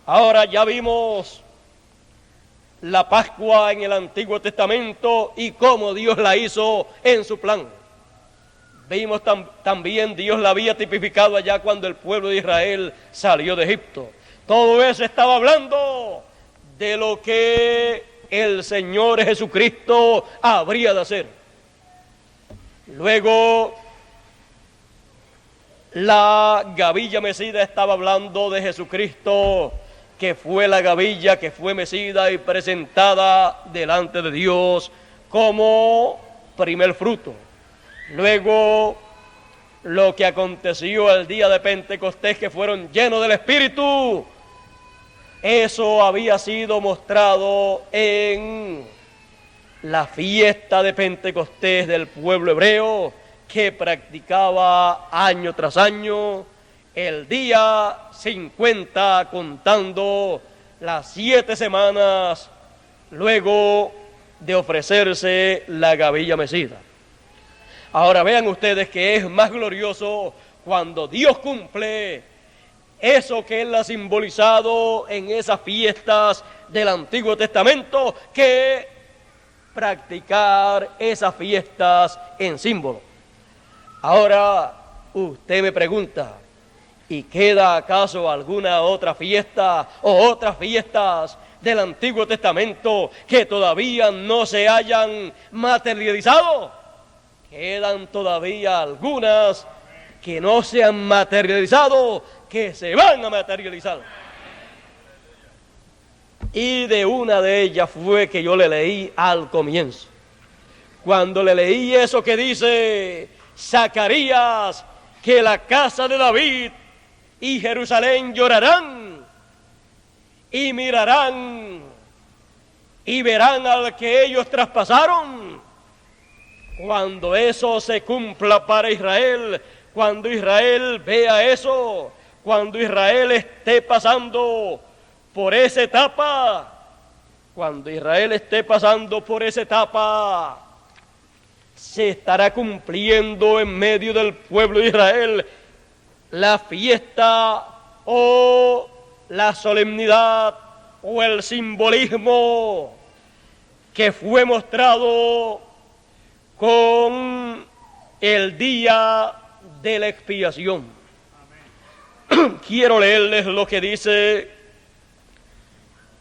Ahora ya vimos la Pascua en el Antiguo Testamento y cómo Dios la hizo en su plan. Vimos también Dios la había tipificado allá cuando el pueblo de Israel salió de Egipto. Todo eso estaba hablando de lo que el Señor Jesucristo habría de hacer. Luego, la gavilla mecida estaba hablando de Jesucristo, que fue la gavilla que fue mecida y presentada delante de Dios como primer fruto. Luego, lo que aconteció el día de Pentecostés, que fueron llenos del Espíritu, eso había sido mostrado en la fiesta de Pentecostés del pueblo hebreo, que practicaba año tras año, el día 50, contando las 7 semanas luego de ofrecerse la gavilla mecida. Ahora vean ustedes que es más glorioso cuando Dios cumple eso que Él ha simbolizado en esas fiestas del Antiguo Testamento, que practicar esas fiestas en símbolo. Ahora usted me pregunta, ¿y queda acaso alguna otra fiesta o otras fiestas del Antiguo Testamento que todavía no se hayan materializado? Quedan todavía algunas que no se han materializado, que se van a materializar. Y de una de ellas fue que yo le leí al comienzo. Cuando le leí eso que dice Zacarías, que la casa de David y Jerusalén llorarán y mirarán y verán al que ellos traspasaron. Cuando eso se cumpla para Israel, cuando Israel vea eso, cuando Israel esté pasando por esa etapa, cuando Israel esté pasando por esa etapa, se estará cumpliendo en medio del pueblo de Israel la fiesta o la solemnidad o el simbolismo que fue mostrado con el día de la expiación. Quiero leerles lo que dice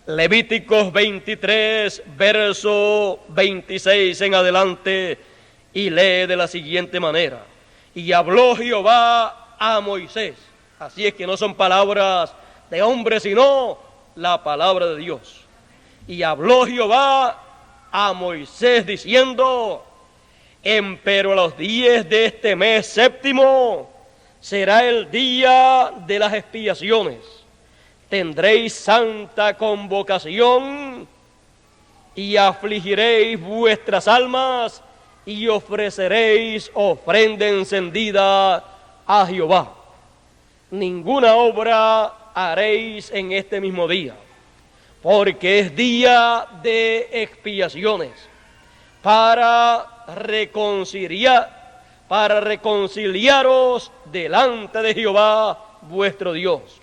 Levíticos 23, verso 26 en adelante, y lee de la siguiente manera: y habló Jehová a Moisés. Así es que no son palabras de hombre, sino la palabra de Dios. Y habló Jehová a Moisés diciendo: empero a los 10 de este mes séptimo será el día de las expiaciones. Tendréis santa convocación y afligiréis vuestras almas y ofreceréis ofrenda encendida a Jehová. Ninguna obra haréis en este mismo día, porque es día de expiaciones, para reconciliaros delante de Jehová vuestro Dios.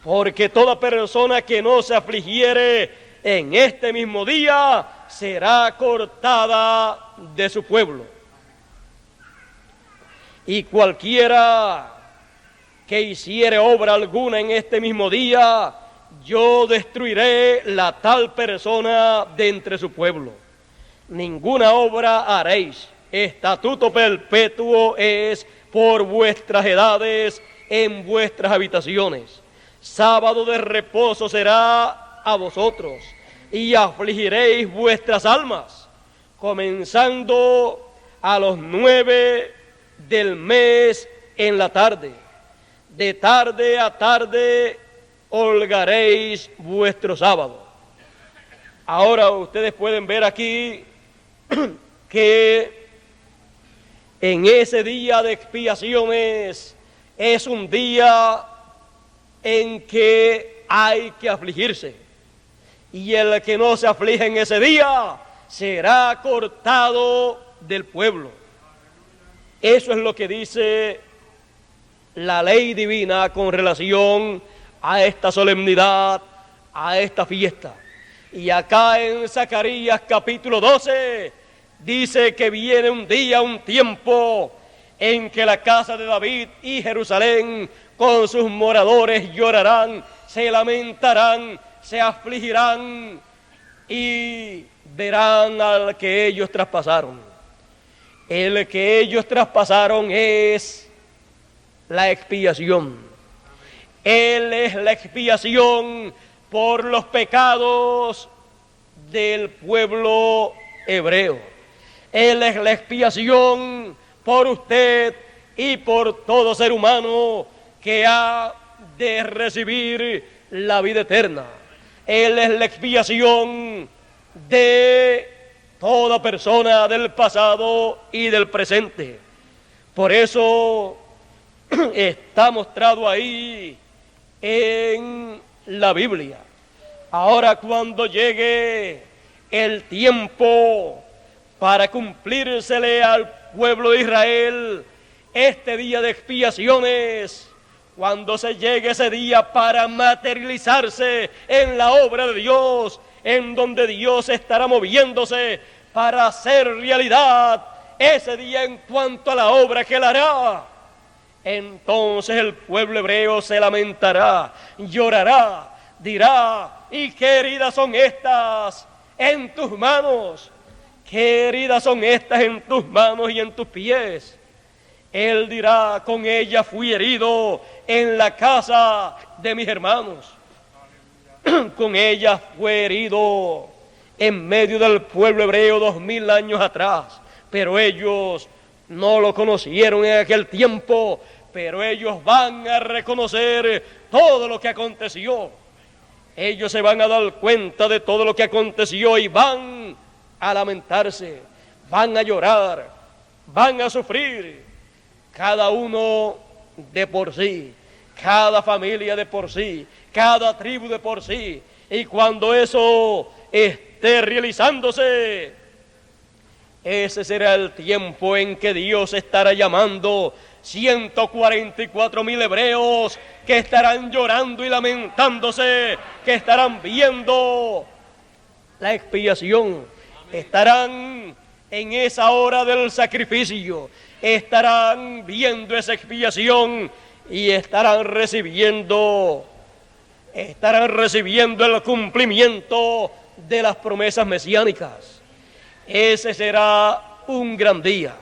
Porque toda persona que no se afligiere en este mismo día será cortada de su pueblo. Y cualquiera que hiciere obra alguna en este mismo día, yo destruiré la tal persona de entre su pueblo. Ninguna obra haréis. Estatuto perpetuo es por vuestras edades en vuestras habitaciones. Sábado de reposo será a vosotros, y afligiréis vuestras almas, comenzando a los 9 del mes en la tarde. De tarde a tarde holgaréis vuestro sábado. Ahora ustedes pueden ver aquí que en ese día de expiaciones es un día en que hay que afligirse, y el que no se aflige en ese día será cortado del pueblo. Eso es lo que dice la ley divina con relación a esta solemnidad, a esta fiesta. Y acá en Zacarías capítulo 12 dice que viene un día, un tiempo en que la casa de David y Jerusalén con sus moradores llorarán, se lamentarán, se afligirán y verán al que ellos traspasaron. El que ellos traspasaron es la expiación. Él es la expiación por los pecados del pueblo hebreo. Él es la expiación por usted y por todo ser humano que ha de recibir la vida eterna. Él es la expiación de toda persona del pasado y del presente. Por eso está mostrado ahí en la Biblia. Ahora, cuando llegue el tiempo para cumplírsele al pueblo de Israel este día de expiaciones, cuando se llegue ese día para materializarse en la obra de Dios, en donde Dios estará moviéndose para hacer realidad ese día en cuanto a la obra que él hará, entonces el pueblo hebreo se lamentará, llorará, dirá: ¿y qué heridas son estas en tus manos? ¿Qué heridas son estas en tus manos y en tus pies? Él dirá: con ella fui herido en la casa de mis hermanos. Con ella fue herido en medio del pueblo hebreo 2000 años atrás. Pero ellos no lo conocieron en aquel tiempo, pero ellos van a reconocer todo lo que aconteció. Ellos se van a dar cuenta de todo lo que aconteció y van a lamentarse, van a llorar, van a sufrir, cada uno de por sí, cada familia de por sí, cada tribu de por sí. Y cuando eso esté realizándose, ese será el tiempo en que Dios estará llamando 144,000 hebreos que estarán llorando y lamentándose, que estarán viendo la expiación, estarán en esa hora del sacrificio, estarán viendo esa expiación y estarán recibiendo el cumplimiento de las promesas mesiánicas. Ese será un gran día.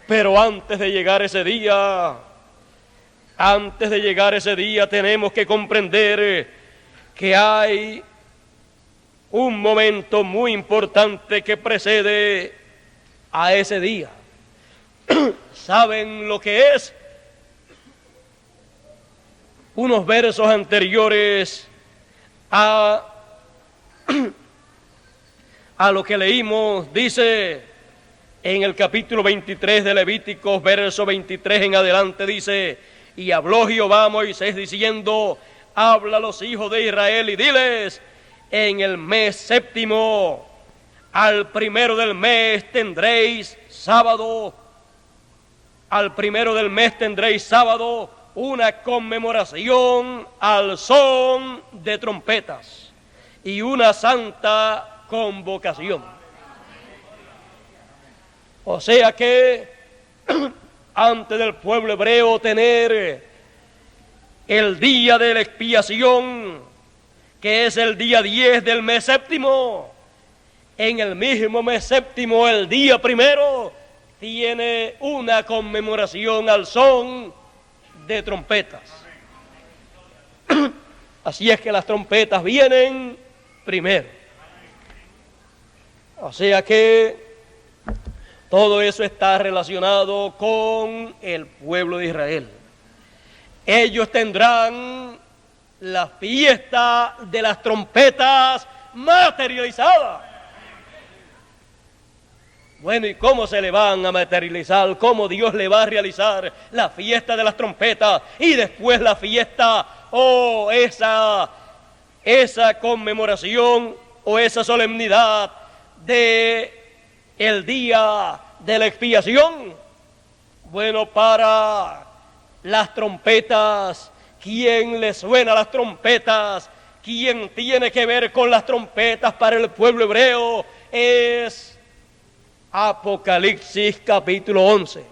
Pero antes de llegar ese día, tenemos que comprender que hay un momento muy importante que precede a ese día. ¿Saben lo que es? Unos versos anteriores a lo que leímos, dice en el capítulo 23 de Levíticos, verso 23 en adelante, dice: y habló Jehová a Moisés diciendo: habla a los hijos de Israel y diles: en el mes séptimo, al primero del mes tendréis sábado. Al primero del mes tendréis sábado, una conmemoración al son de trompetas y una santa convocación. O sea que antes del pueblo hebreo tener el día de la expiación, que es el día 10 del mes séptimo, en el mismo mes séptimo, el día primero, tiene una conmemoración al son de trompetas. Así es que las trompetas vienen primero. O sea que todo eso está relacionado con el pueblo de Israel. Ellos tendrán la fiesta de las trompetas materializadas. Bueno, ¿y cómo se le van a materializar? ¿Cómo Dios le va a realizar la fiesta de las trompetas y después la fiesta o esa conmemoración o esa solemnidad de el día de la expiación? Bueno, para las trompetas, ¿quién le suena las trompetas? ¿Quién tiene que ver con las trompetas para el pueblo hebreo? Es Apocalipsis capítulo 11.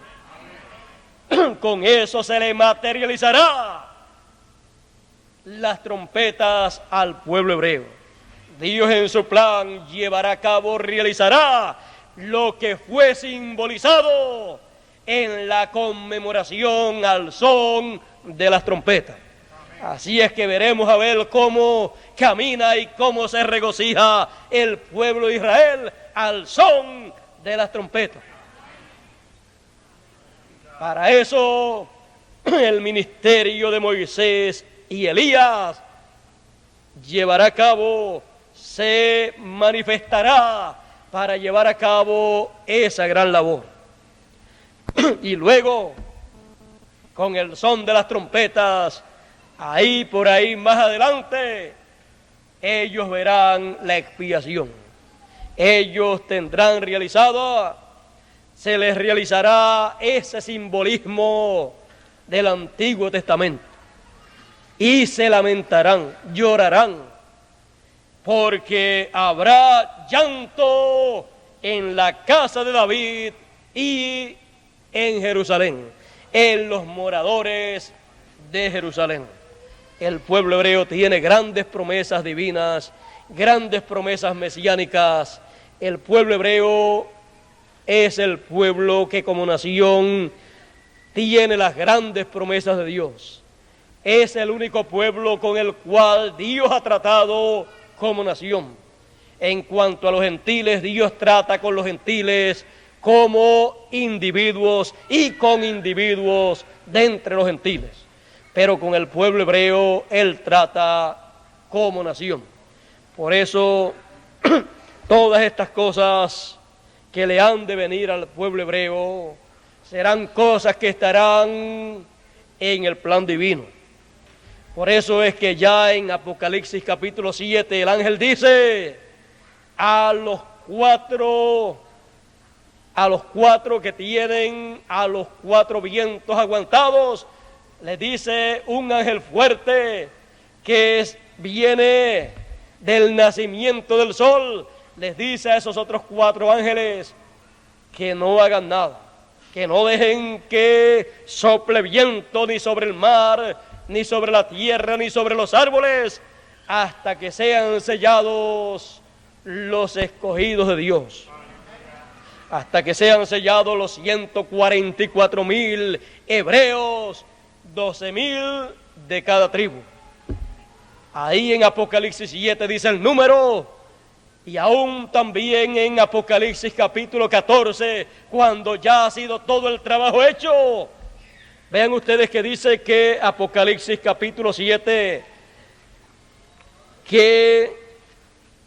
Con eso se le materializará las trompetas al pueblo hebreo. Dios en su plan llevará a cabo, realizará lo que fue simbolizado en la conmemoración al son de las trompetas. Así es que veremos a ver cómo camina y cómo se regocija el pueblo de Israel al son de las trompetas. Para eso el ministerio de Moisés y Elías llevará a cabo, se manifestará para llevar a cabo esa gran labor. Y luego, con el son de las trompetas, ahí por ahí más adelante, ellos verán la expiación. Ellos tendrán realizado, se les realizará ese simbolismo del Antiguo Testamento. Y se lamentarán, llorarán, porque habrá llanto en la casa de David y en Jerusalén, en los moradores de Jerusalén. El pueblo hebreo tiene grandes promesas divinas, grandes promesas mesiánicas. El pueblo hebreo es el pueblo que como nación tiene las grandes promesas de Dios. Es el único pueblo con el cual Dios ha tratado como nación. En cuanto a los gentiles, Dios trata con los gentiles como individuos y con individuos de entre los gentiles. Pero con el pueblo hebreo, Él trata como nación. Por eso, todas estas cosas que le han de venir al pueblo hebreo serán cosas que estarán en el plan divino. Por eso es que ya en Apocalipsis capítulo 7 el ángel dice a los cuatro que tienen a los cuatro vientos aguantados, les dice un ángel fuerte que viene del nacimiento del sol, les dice a esos otros cuatro ángeles que no hagan nada, que no dejen que sople viento ni sobre el mar, ni sobre la tierra, ni sobre los árboles, hasta que sean sellados los escogidos de Dios. Hasta que sean sellados los 144,000 hebreos, 12,000 de cada tribu. Ahí en Apocalipsis 7 dice el número, y aún también en Apocalipsis capítulo 14, cuando ya ha sido todo el trabajo hecho. Vean ustedes que dice que Apocalipsis capítulo 7, que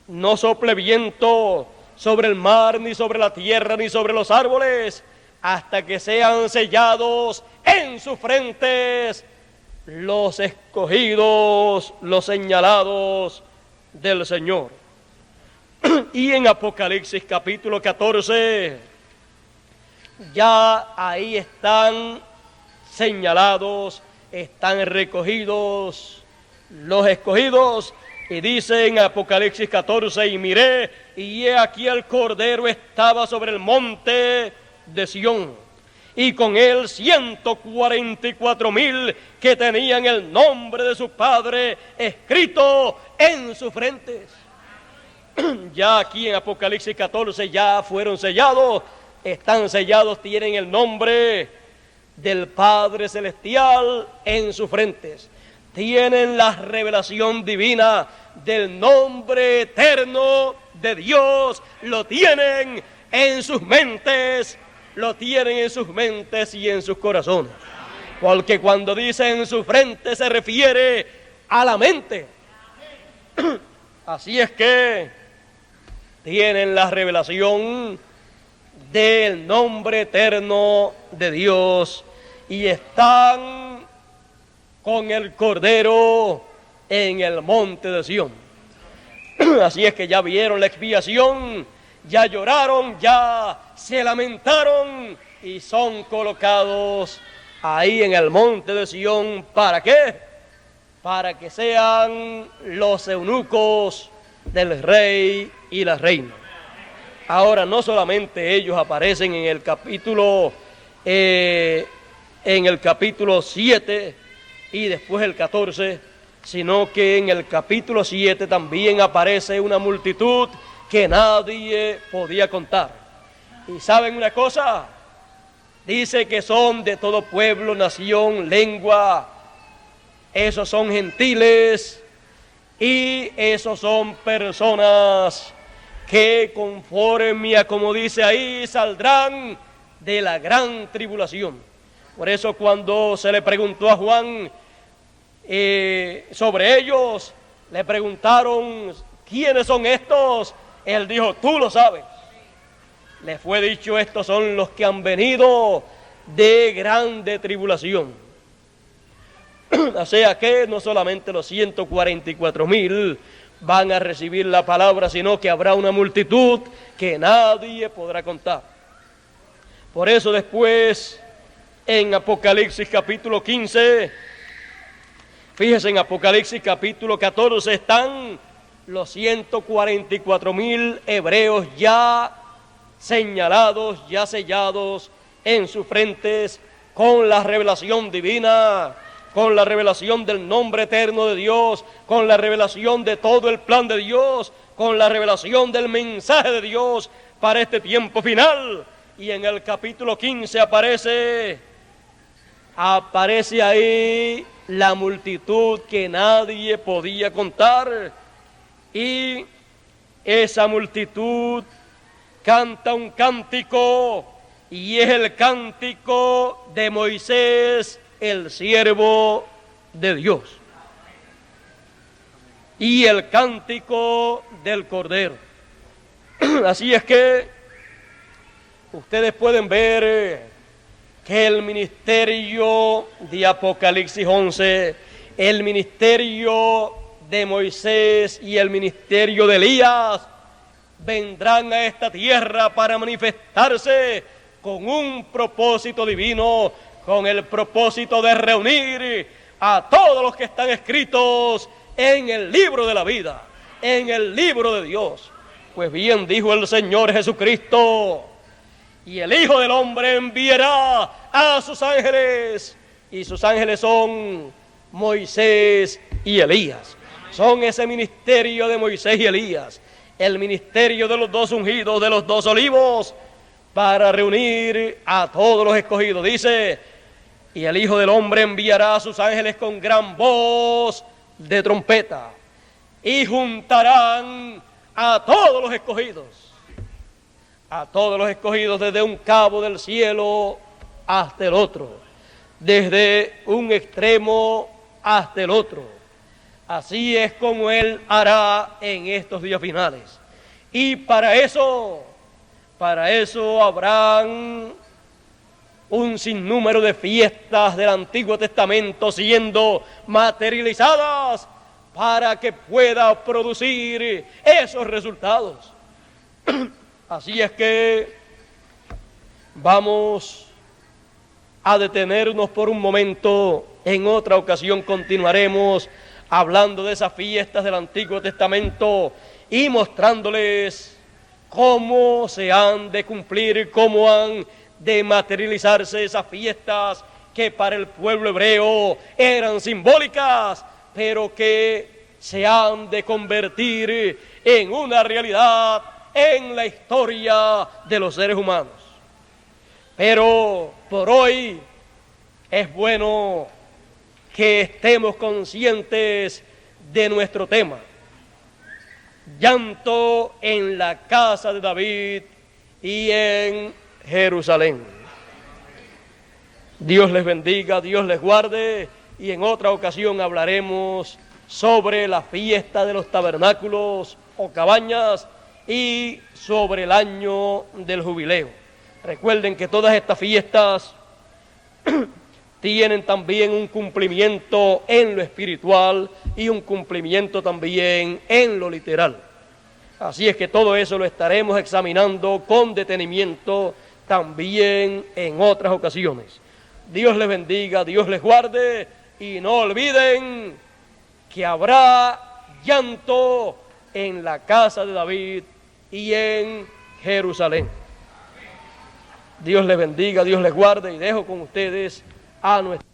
no sople viento sobre el mar, ni sobre la tierra, ni sobre los árboles, hasta que sean sellados en sus frentes los escogidos, los señalados del Señor. Y en Apocalipsis capítulo 14, ya ahí están señalados, están recogidos los escogidos, y dice en Apocalipsis 14, y miré, y he aquí el Cordero estaba sobre el monte de Sión, y con él 144,000 que tenían el nombre de su Padre escrito en sus frentes. Ya aquí en Apocalipsis 14 ya fueron sellados, están sellados, tienen el nombre del Padre Celestial en sus frentes. Tienen la revelación divina del nombre eterno de Dios, lo tienen en sus mentes, lo tienen en sus mentes y en sus corazones. Porque cuando dice en su frente se refiere a la mente. Así es que tienen la revelación del nombre eterno de Dios y están con el Cordero en el monte de Sión. Así es que ya vieron la expiación, ya lloraron, ya se lamentaron y son colocados ahí en el monte de Sión. ¿Para qué? Para que sean los eunucos del rey y la reina. Ahora, no solamente ellos aparecen en el capítulo 7 y después el 14, sino que en el capítulo 7 también aparece una multitud que nadie podía contar. ¿Y saben una cosa? Dice que son de todo pueblo, nación, lengua. Esos son gentiles y esos son personas que conforme a como dice ahí saldrán de la gran tribulación. Por eso cuando se le preguntó a Juan sobre ellos, le preguntaron ¿quiénes son estos? Él dijo, tú lo sabes. Le fue dicho, estos son los que han venido de grande tribulación. O sea que no solamente los 144,000 van a recibir la palabra, sino que habrá una multitud que nadie podrá contar. Por eso después, en Apocalipsis capítulo 15, fíjense, en Apocalipsis capítulo 14 están los 144,000 hebreos ya señalados, ya sellados en sus frentes con la revelación divina, con la revelación del nombre eterno de Dios, con la revelación de todo el plan de Dios, con la revelación del mensaje de Dios para este tiempo final. Y en el capítulo 15 aparece ahí la multitud que nadie podía contar, y esa multitud canta un cántico, y es el cántico de Moisés, el siervo de Dios, y el cántico del Cordero. Así es que ustedes pueden ver que el ministerio de Apocalipsis 11, el ministerio de Moisés y el ministerio de Elías vendrán a esta tierra para manifestarse con un propósito divino, con el propósito de reunir a todos los que están escritos en el libro de la vida, en el libro de Dios. Pues bien dijo el Señor Jesucristo, y el Hijo del Hombre enviará a sus ángeles, y sus ángeles son Moisés y Elías. Son ese ministerio de Moisés y Elías, el ministerio de los dos ungidos, de los dos olivos, para reunir a todos los escogidos. Dice, y el Hijo del Hombre enviará a sus ángeles con gran voz de trompeta, y juntarán a todos los escogidos desde un cabo del cielo hasta el otro, desde un extremo hasta el otro. Así es como Él hará en estos días finales. Y para eso habrán un sinnúmero de fiestas del Antiguo Testamento siendo materializadas para que pueda producir esos resultados. Así es que vamos a detenernos por un momento. En otra ocasión continuaremos hablando de esas fiestas del Antiguo Testamento y mostrándoles cómo se han de cumplir, cómo han de materializarse esas fiestas que para el pueblo hebreo eran simbólicas, pero que se han de convertir en una realidad en la historia de los seres humanos. Pero por hoy es bueno que estemos conscientes de nuestro tema: llanto en la casa de David y en Jerusalén. Dios les bendiga, Dios les guarde, y en otra ocasión hablaremos sobre la fiesta de los tabernáculos o cabañas y sobre el año del jubileo. Recuerden que todas estas fiestas tienen también un cumplimiento en lo espiritual y un cumplimiento también en lo literal. Así es que todo eso lo estaremos examinando con detenimiento también en otras ocasiones. Dios les bendiga, Dios les guarde, y no olviden que habrá llanto en la casa de David y en Jerusalén. Dios les bendiga, Dios les guarde, y dejo con ustedes a nuestra